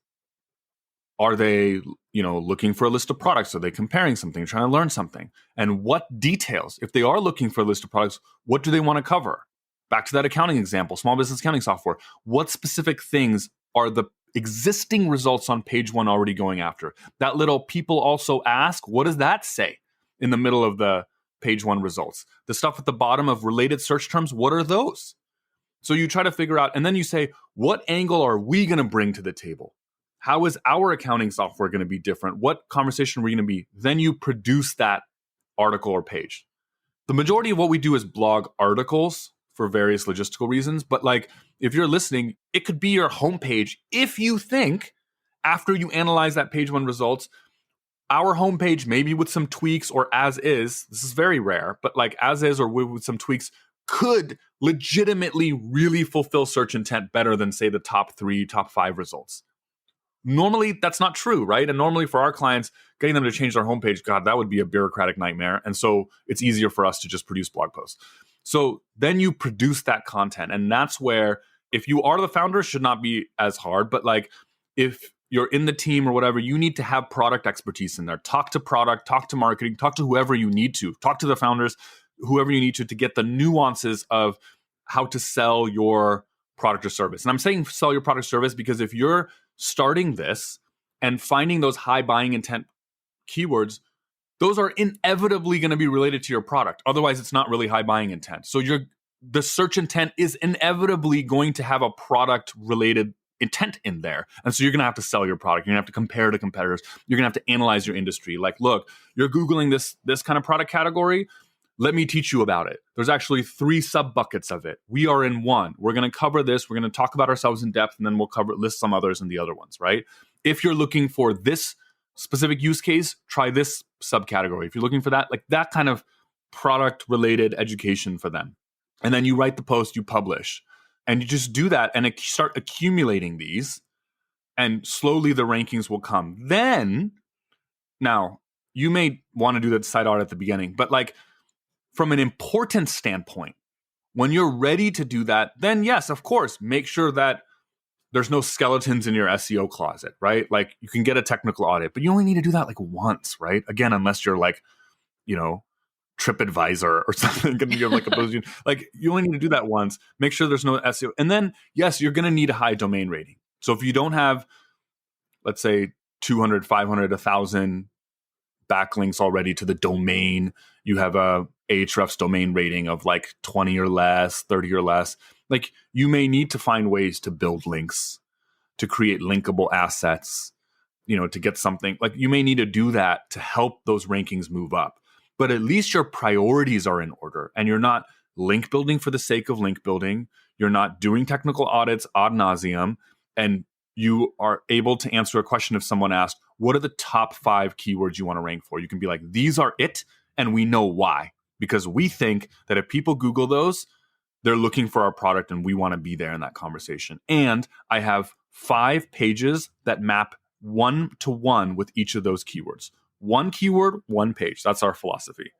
Speaker 3: Are they, looking for a list of products? Are they comparing something, trying to learn something? And what details, if they are looking for a list of products, what do they want to cover? Back to that accounting example, small business accounting software. What specific things are the existing results on page one already going after? That little people also ask, what does that say in the middle of the page one results? The stuff at the bottom of related search terms, what are those? So you try to figure out, and then you say, what angle are we going to bring to the table? How is our accounting software going to be different? What conversation are we going to be? Then you produce that article or page. The majority of what we do is blog articles for various logistical reasons. But like, if you're listening, it could be your homepage if you think after you analyze that page one results, our homepage, maybe with some tweaks or as is, this is very rare, but like as is or with some tweaks, could legitimately really fulfill search intent better than, say, the top 3, top 5 results. Normally, that's not true, right? And normally for our clients, getting them to change their homepage, God, that would be a bureaucratic nightmare. And so it's easier for us to just produce blog posts. So then you produce that content. And that's where, if you are the founder, it should not be as hard. But like if you're in the team or whatever, you need to have product expertise in there. Talk to product, talk to marketing, talk to whoever you need to. Talk to the founders, whoever you need to get the nuances of how to sell your product or service. And I'm saying sell your product or service because if you're starting this and finding those high buying intent keywords, those are inevitably going to be related to your product. Otherwise, it's not really high buying intent. So the search intent is inevitably going to have a product related intent in there. And so you're going to have to sell your product. You're going to have to compare to competitors. You're going to have to analyze your industry. Like, look, you're Googling this kind of product category. Let me teach you about it. There's actually 3 sub buckets of it. We are in one. We're going to cover this. We're going to talk about ourselves in depth, and then we'll list some others in the other ones, right? If you're looking for this specific use case, try this subcategory. If you're looking for that, like that kind of product related education for them. And then you write the post, you publish, and you just do that and start accumulating these, and slowly the rankings will come. Then, now, you may want to do that side art at the beginning, but like from an importance standpoint, when you're ready to do that, then yes, of course, make sure that there's no skeletons in your SEO closet, right? Like you can get a technical audit, but you only need to do that like once, right? Again, unless you're like, TripAdvisor or something, and you're like you only need to do that once. Make sure there's no SEO. And then, yes, you're going to need a high domain rating. So if you don't have, let's say 200, 500, 1,000 backlinks already to the domain, you have a Ahrefs domain rating of like 20 or less, 30 or less, like you may need to find ways to build links, to create linkable assets, to get something. Like you may need to do that to help those rankings move up. But at least your priorities are in order, and you're not link building for the sake of link building. You're not doing technical audits ad nauseum, and you are able to answer a question if someone asked, what are the top 5 keywords you want to rank for? You can be like, these are it, and we know why. Because we think that if people Google those, they're looking for our product, and we want to be there in that conversation. And I have 5 pages that map 1-to-1 with each of those keywords. 1 keyword, 1 page. That's our philosophy.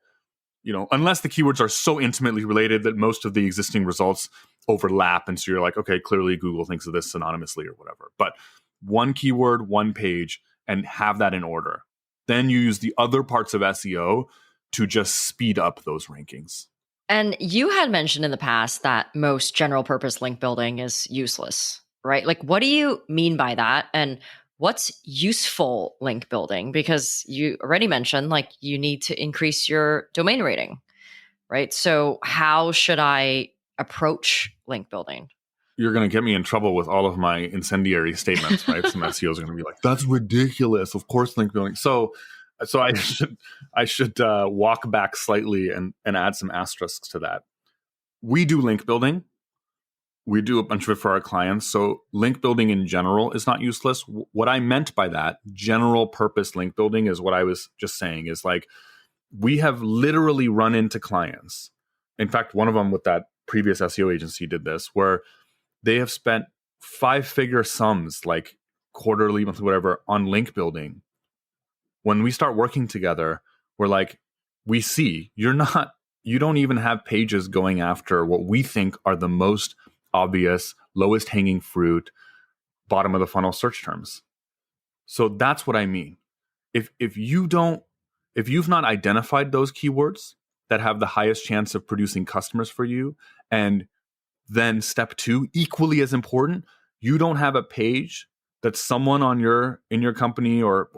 Speaker 3: Unless the keywords are so intimately related that most of the existing results overlap. And so you're like, okay, clearly Google thinks of this synonymously or whatever. But 1 keyword, 1 page, and have that in order. Then you use the other parts of SEO to just speed up those rankings.
Speaker 2: And you had mentioned in the past that most general purpose link building is useless, right? Like, what do you mean by that? And what's useful link building? Because you already mentioned like you need to increase your domain rating, right? So how should I approach link building?
Speaker 3: You're going to get me in trouble with all of my incendiary statements, right? Some SEOs are going to be like, that's ridiculous. Of course, link building. So I should walk back slightly and add some asterisks to that. We do link building. We do a bunch of it for our clients. So link building in general is not useless. What I meant by that, general purpose link building, is what I was just saying is like, we have literally run into clients. In fact, one of them with that previous SEO agency did this, where they have spent 5-figure sums, like quarterly, monthly, whatever, on link building. When we start working together, we're like, we see you don't even have pages going after what we think are the most obvious, lowest hanging fruit, bottom of the funnel search terms. So that's what I mean. If you've not identified those keywords that have the highest chance of producing customers for you, and then step 2, equally as important, you don't have a page that someone in your company or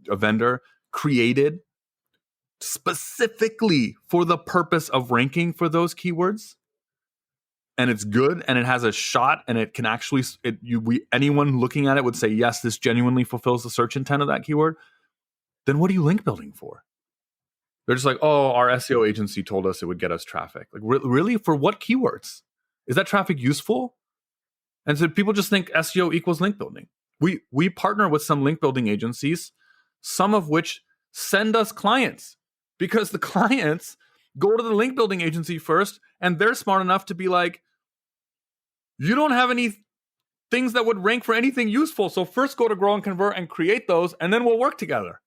Speaker 3: a vendor created specifically for the purpose of ranking for those keywords, and it's good and it has a shot and it can actually anyone looking at it would say, yes, this genuinely fulfills the search intent of that keyword, then what are you link building for? They're just like, oh, our SEO agency told us it would get us traffic. Like, really? For what keywords? Is that traffic useful? And so people just think SEO equals link building. We partner with some link building agencies some of which send us clients because the clients go to the link building agency first and they're smart enough to be like, you don't have any things that would rank for anything useful. So first go to Grow and Convert and create those, and then we'll work together.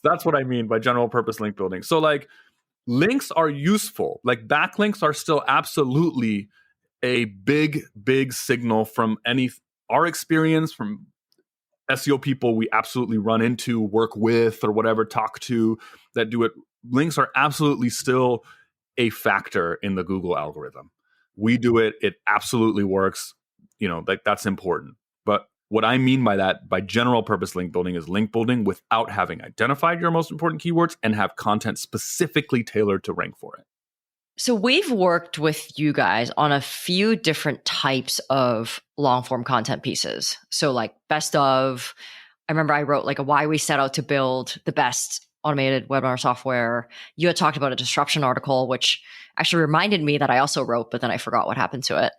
Speaker 3: That's what I mean by general purpose link building. So like links are useful. Like backlinks are still absolutely a big, big signal from our experience, from SEO people we absolutely run into, work with, or whatever, talk to that do it. Links are absolutely still a factor in the Google algorithm. We do it. It absolutely works. That's important. But what I mean by that, by general purpose link building, is link building without having identified your most important keywords and have content specifically tailored to rank for it.
Speaker 2: So we've worked with you guys on a few different types of long form content pieces. So like best of, I remember I wrote like a why we set out to build the best automated webinar software. You had talked about a disruption article, which actually reminded me that I also wrote, but then I forgot what happened to it,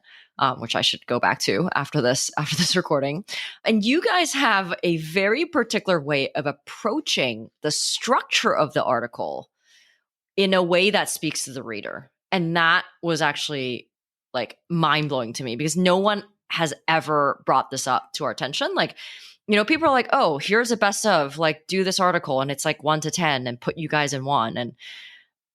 Speaker 2: which I should go back to after this recording. And you guys have a very particular way of approaching the structure of the article in a way that speaks to the reader. And that was actually like mind-blowing to me because no one has ever brought this up to our attention. Like, people are like, oh, here's a best of, like, do this article. And it's like 1 to 10 and put you guys in one. And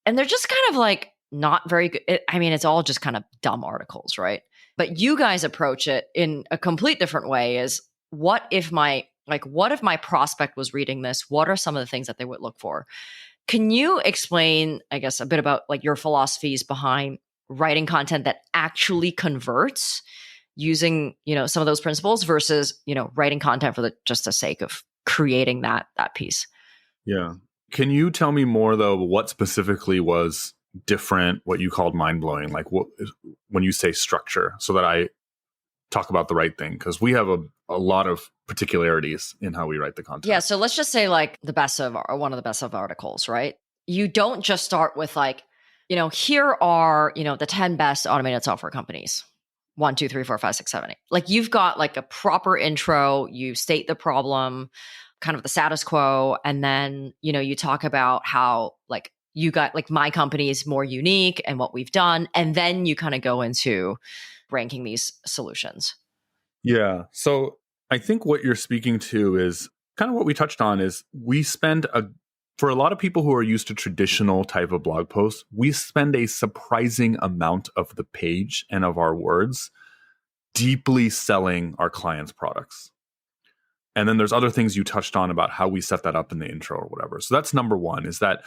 Speaker 2: they're just kind of like not very good. It's all just kind of dumb articles, right? But you guys approach it in a complete different way is what if my prospect was reading this? What are some of the things that they would look for? Can you explain, I guess, a bit about like your philosophies behind writing content that actually converts using, some of those principles versus, writing content for just the sake of creating that piece?
Speaker 3: Yeah. Can you tell me more though, what specifically was different, what you called mind-blowing, like when you say structure, so that I talk about the right thing? Because we have a lot of particularities in how we write the content.
Speaker 2: Yeah. So let's just say like one of the best of articles, right? You don't just start with like, here are, the 10 best automated software companies. 1, 2, 3, 4, 5, 6, 7, 8. Like you've got like a proper intro, you state the problem, kind of the status quo. And then, you talk about how like you got like my company is more unique and what we've done. And then you kind of go into ranking these solutions.
Speaker 3: Yeah. So I think what you're speaking to is kind of what we touched on is we spend for a lot of people who are used to traditional type of blog posts, we spend a surprising amount of the page and of our words deeply selling our clients' products. And then there's other things you touched on about how we set that up in the intro or whatever. So that's number one, is that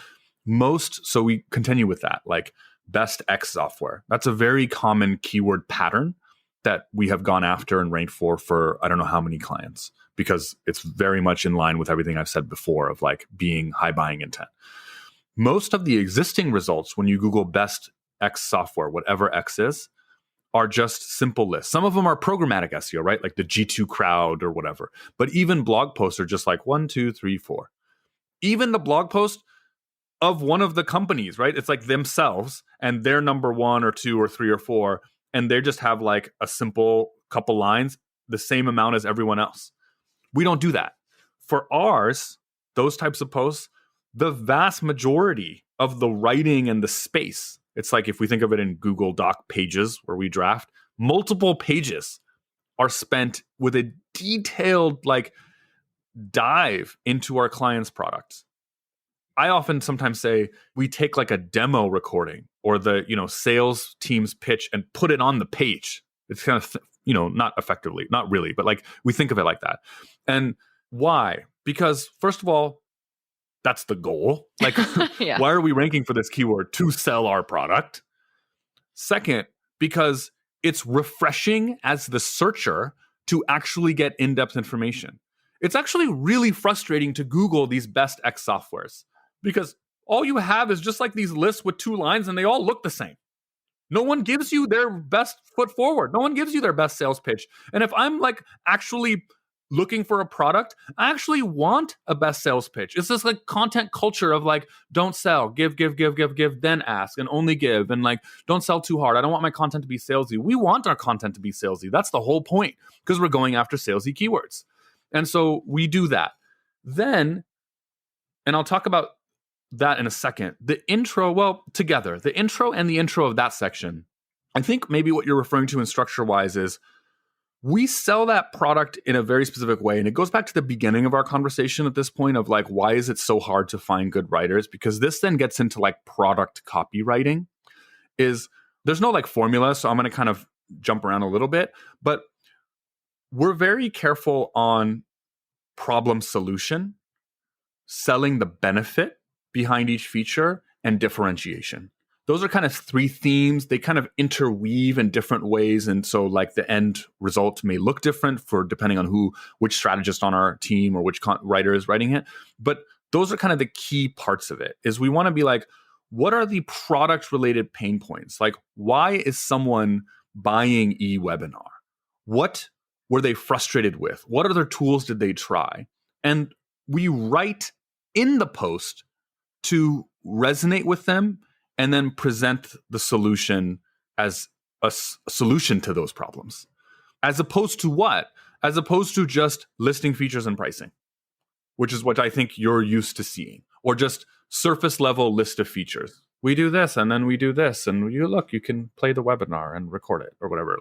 Speaker 3: so we continue with that, like best X software. That's a very common keyword pattern that we have gone after and ranked for I don't know how many clients, because it's very much in line with everything I've said before of like being high buying intent. Most of the existing results when you Google best X software, whatever X is, are just simple lists. Some of them are programmatic SEO, right? Like the G2 crowd or whatever. But even blog posts are just like 1, 2, 3, 4. Even the blog post of one of the companies, right? It's like themselves and they're number 1 or 2 or 3 or 4. And they just have like a simple couple lines, the same amount as everyone else. We don't do that. For ours, those types of posts, the vast majority of the writing and the space, it's like if we think of it in Google Doc pages where we draft, multiple pages are spent with a detailed like dive into our client's products. I often sometimes say we take like a demo recording or the, sales team's pitch and put it on the page. It's kind of, not effectively, not really, but like we think of it like that. And why? Because first of all, that's the goal. Like,
Speaker 2: Yeah.
Speaker 3: Why are we ranking for this keyword? To sell our product. Second, because it's refreshing as the searcher to actually get in-depth information. It's actually really frustrating to Google these best X softwares because all you have is just like these lists with 2 lines and they all look the same. No one gives you their best foot forward. No one gives you their best sales pitch. And if I'm like actually looking for a product, I actually want a best sales pitch. It's this like content culture of like, don't sell, give, then ask and only give. And like, don't sell too hard. I don't want my content to be salesy. We want our content to be salesy. That's the whole point because we're going after salesy keywords. And so we do that. Then, and I'll talk about that in a second, the intro and the intro of that section, I think maybe what you're referring to in structure-wise is we sell that product in a very specific way. And it goes back to the beginning of our conversation at this point of like, why is it so hard to find good writers? Because this then gets into like product copywriting. There's no like formula, so I'm going to kind of jump around a little bit, but we're very careful on problem solution, selling the benefit behind each feature, and differentiation. Those are kind of three themes. They kind of interweave in different ways. And so like the end result may look different for depending on which strategist on our team or which writer is writing it. But those are kind of the key parts of it, is we want to be like, what are the product related pain points? Like, why is someone buying eWebinar? What were they frustrated with? What other tools did they try? And we write in the post to resonate with them and then present the solution as a solution to those problems. As opposed to what? As opposed to just listing features and pricing, which is what I think you're used to seeing, or just surface level list of features. We do this and then we do this, and you can play the webinar and record it or whatever.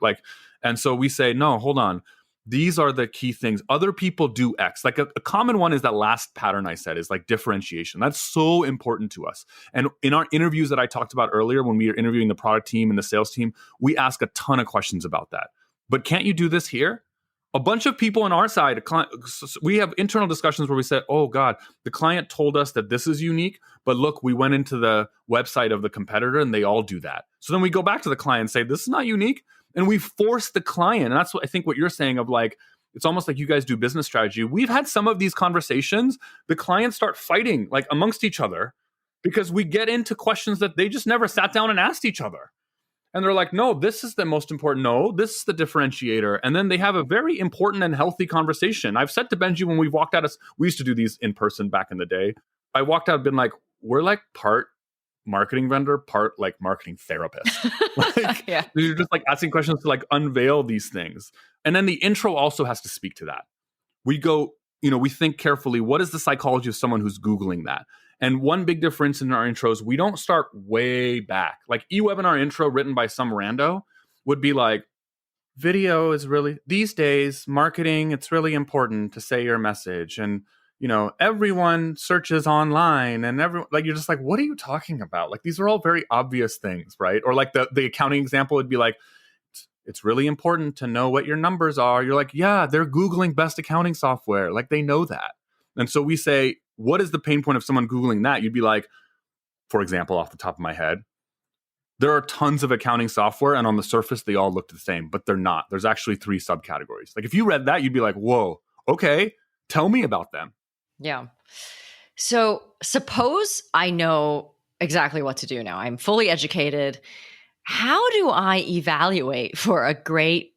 Speaker 3: And so we say, no, hold on. These are the key things. Other people do X. Like a common one is that last pattern I said, is like differentiation. That's so important to us. And in our interviews that I talked about earlier, when we were interviewing the product team and the sales team, we ask a ton of questions about that. But can't you do this here? A bunch of people on our side, we have internal discussions where we said, oh God, the client told us that this is unique, but look, we went into the website of the competitor and they all do that. So then we go back to the client and say, this is not unique. And we force the client. And that's what I think what you're saying of like, it's almost like you guys do business strategy. We've had some of these conversations. The clients start fighting like amongst each other because we get into questions that they just never sat down and asked each other. And they're like, no, this is the most important. No, this is the differentiator. And then they have a very important and healthy conversation. I've said to Benji when we've walked out, we used to do these in person back in the day. I walked out and been like, we're like part marketing vendor, part like marketing therapist. Like,
Speaker 2: yeah.
Speaker 3: You're just like asking questions to like unveil these things. And then the intro also has to speak to that. We go, we think carefully, what is the psychology of someone who's Googling that? And one big difference in our intros, we don't start way back. Like eWebinar intro written by some rando would be like, video is really, these days, marketing, it's really important to say your message. And, everyone searches online and you're just like, what are you talking about? Like, these are all very obvious things, right? Or like the accounting example would be like, it's really important to know what your numbers are. You're like, yeah, they're Googling best accounting software. Like they know that. And so we say, what is the pain point of someone Googling that? You'd be like, for example, off the top of my head, there are tons of accounting software and on the surface, they all look the same, but they're not. There's actually 3 subcategories. Like if you read that, you'd be like, whoa, okay, tell me about them.
Speaker 2: Yeah. So suppose I know exactly what to do now. I'm fully educated. How do I evaluate for a great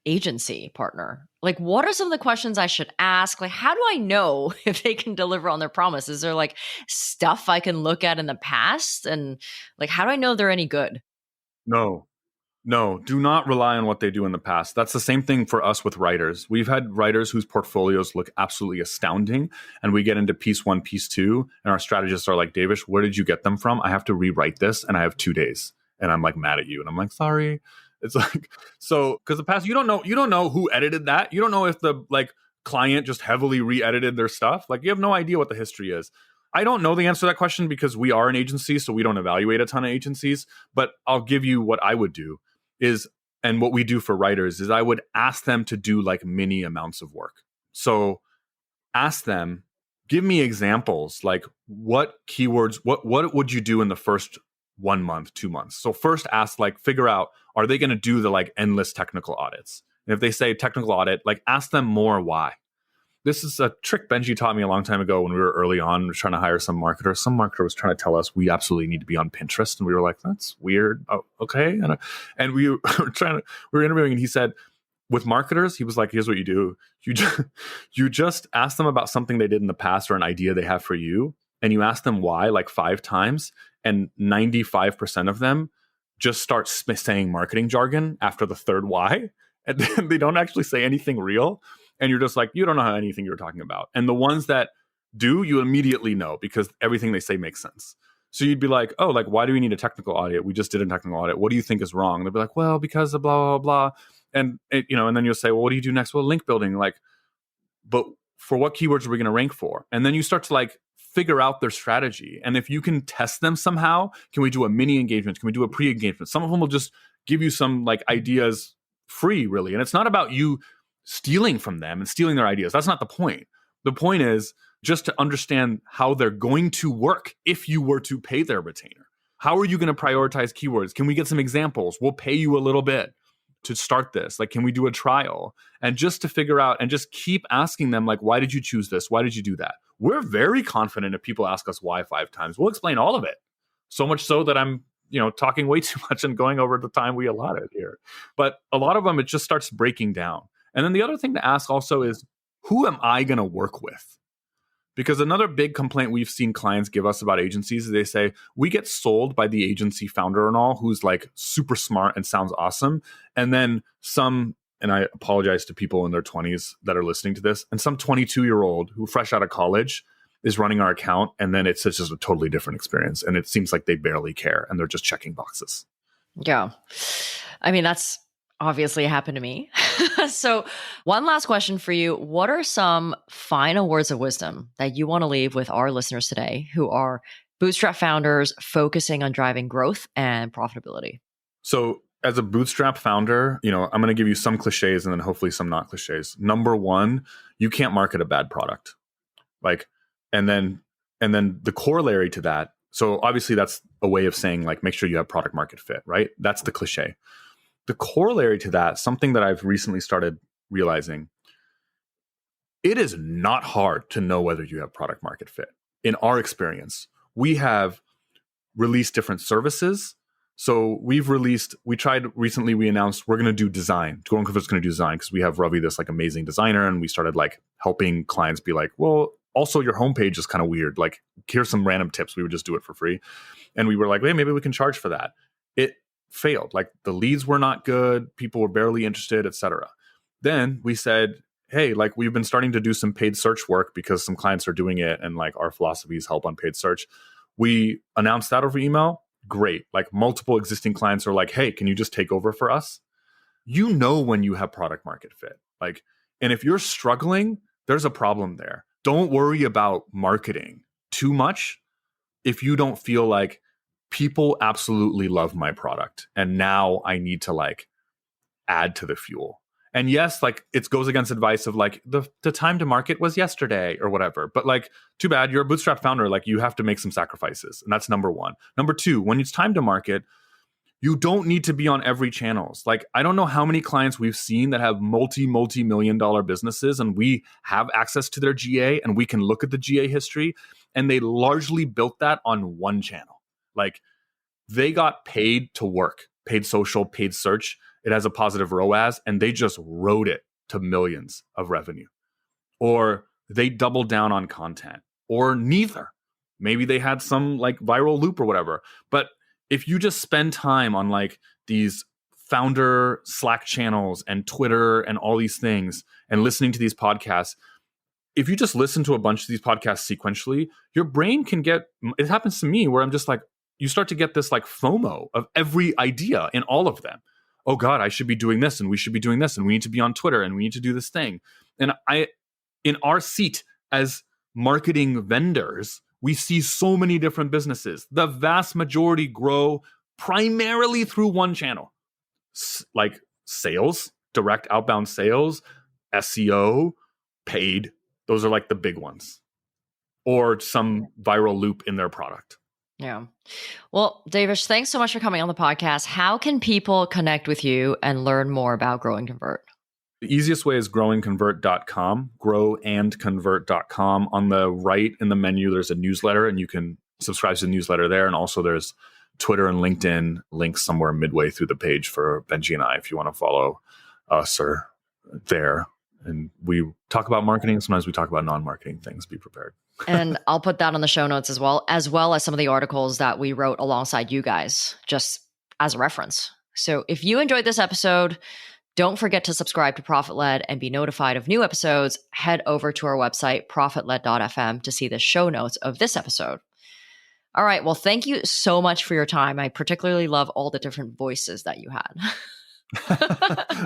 Speaker 2: agency partner? Like, what are some of the questions I should ask? Like, how do I know if they can deliver on their promise? Is there like stuff I can look at in the past? And like, how do I know they're any good?
Speaker 3: No, do not rely on what they do in the past. That's the same thing for us with writers. We've had writers whose portfolios look absolutely astounding, and we get into piece 1, piece 2, and our strategists are like, Devesh, where did you get them from? I have to rewrite this, and I have 2 days, and I'm like mad at you, and I'm like, sorry. It's like, so because the past, you don't know who edited that. You don't know if the like client just heavily re-edited their stuff. Like you have no idea what the history is. I don't know the answer to that question because we are an agency, so we don't evaluate a ton of agencies. But I'll give you what I would do is, and what we do for writers is I would ask them to do like mini amounts of work. So ask them, give me examples, like what keywords, what would you do in the first 1 month, 2 months? So first ask, like figure out, are they going to do the like endless technical audits? And if they say technical audit, like ask them more why. This is a trick Benji taught me a long time ago when we were early on. We were trying to hire some marketer. Some marketer was trying to tell us we absolutely need to be on Pinterest. And we were like, that's weird. Oh, okay. And we were interviewing, and he said, with marketers, he was like, here's what you do. You just ask them about something they did in the past or an idea they have for you. And you ask them why like 5 times. And 95% of them just start saying marketing jargon after the third why. And then they don't actually say anything real. and you're just like, you don't know anything you're talking about. And the ones that do, you immediately know because everything they say makes sense. So you'd be like, oh, like, why do we need a technical audit? We just did a technical audit. What do you think is wrong? And they'll be like, well, because of blah, blah, blah. And, and then you'll say, well, what do you do next? Well, link building. Like, but for what keywords are we going to rank for? And then you start to like figure out their strategy. And if you can test them somehow, can we do a mini engagement? Can we do a pre-engagement? Some of them will just give you some like ideas free, really. And it's not about you stealing from them and stealing their ideas. That's not the point. The point is just to understand how they're going to work if you were to pay their retainer. How are you going to prioritize keywords? Can we get some examples? We'll pay you a little bit to start this. Like, can we do a trial? And just to figure out and just keep asking them, like, why did you choose this? Why did you do that? We're very confident if people ask us why 5 times. We'll explain all of it. So much so that I'm, talking way too much and going over the time we allotted here. But a lot of them, it just starts breaking down. And then the other thing to ask also is, who am I going to work with? Because another big complaint we've seen clients give us about agencies is they say, we get sold by the agency founder and all, who's like super smart and sounds awesome. And then and I apologize to people in their 20s that are listening to this, and some 22-year-old who fresh out of college is running our account. And then it's just a totally different experience. And it seems like they barely care and they're just checking boxes.
Speaker 2: Yeah. I mean, that's obviously happened to me. So one last question for you. What are some final words of wisdom that you want to leave with our listeners today who are bootstrap founders focusing on driving growth and profitability? So
Speaker 3: as a bootstrap founder, I'm going to give you some cliches and then hopefully some not cliches. Number one, you can't market a bad product. And then the corollary to that. So obviously that's a way of saying like, make sure you have product market fit, right? That's the cliche. The corollary to that, something that I've recently started realizing, it is not hard to know whether you have product market fit. In our experience, we have released different services. So we announced we're going to do design. Go and Convert's going to do design because we have Ravi, this like amazing designer. And we started like helping clients be like, well, also your homepage is kind of weird. Like, here's some random tips. We would just do it for free. And we were like, hey, maybe we can charge for that. It failed. Like, the leads were not good. People were barely interested, etc. Then we said, hey, like, we've been starting to do some paid search work because some clients are doing it. And like, our philosophy is help on paid search. We announced that over email. Great. Like, multiple existing clients are like, hey, can you just take over for us? You know when you have product market fit. Like, and if you're struggling, there's a problem there. Don't worry about marketing too much if you don't feel like people absolutely love my product and now I need to like add to the fuel. And yes, like, it goes against advice of like the time to market was yesterday or whatever. But like, too bad, you're a bootstrap founder. Like, you have to make some sacrifices. And that's number one. Number two, when it's time to market, you don't need to be on every channels. Like, I don't know how many clients we've seen that have multi-million-dollar businesses and we have access to their GA and we can look at the GA history, and they largely built that on one channel. Like, they got paid to work, paid social, paid search. It has a positive ROAS, and they just rode it to millions of revenue. Or they doubled down on content, or neither. Maybe they had some like viral loop or whatever. But if you just spend time on like these founder Slack channels and Twitter and all these things and listening to these podcasts, if you just listen to a bunch of these podcasts sequentially, your brain can it happens to me where I'm just like, you start to get this like FOMO of every idea in all of them. Oh God, I should be doing this and we should be doing this and we need to be on Twitter and we need to do this thing. And in our seat as marketing vendors, we see so many different businesses. The vast majority grow primarily through one channel, like sales, direct outbound sales, SEO, paid. Those are like the big ones, or some viral loop in their product.
Speaker 2: Yeah. Well, Devesh, thanks so much for coming on the podcast. How can people connect with you and learn more about Grow and Convert?
Speaker 3: The easiest way is growandconvert.com, growandconvert.com. On the right in the menu, there's a newsletter, and you can subscribe to the newsletter there. And also there's Twitter and LinkedIn links somewhere midway through the page for Benji and I, if you want to follow us or there. And we talk about marketing. Sometimes we talk about non-marketing things. Be prepared.
Speaker 2: And I'll put that on the show notes as well as some of the articles that we wrote alongside you guys, just as a reference. So if you enjoyed this episode, Don't forget to subscribe to ProfitLed and be notified of new episodes. Head over to our website, profitled.fm, to see the show notes of this episode. All right. Well, thank you so much for your time. I particularly love all the different voices that you had.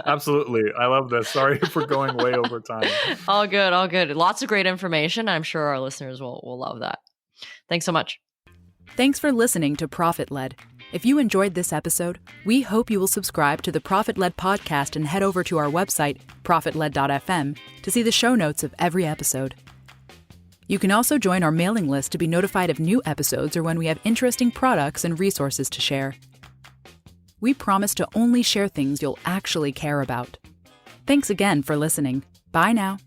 Speaker 3: Absolutely. I love this. Sorry for going way over time.
Speaker 2: All good. All good. Lots of great information. I'm sure our listeners will love that. Thanks so much.
Speaker 1: Thanks for listening to ProfitLed. If you enjoyed this episode, we hope you will subscribe to the ProfitLed podcast and head over to our website, profitled.fm, to see the show notes of every episode. You can also join our mailing list to be notified of new episodes or when we have interesting products and resources to share. We promise to only share things you'll actually care about. Thanks again for listening. Bye now.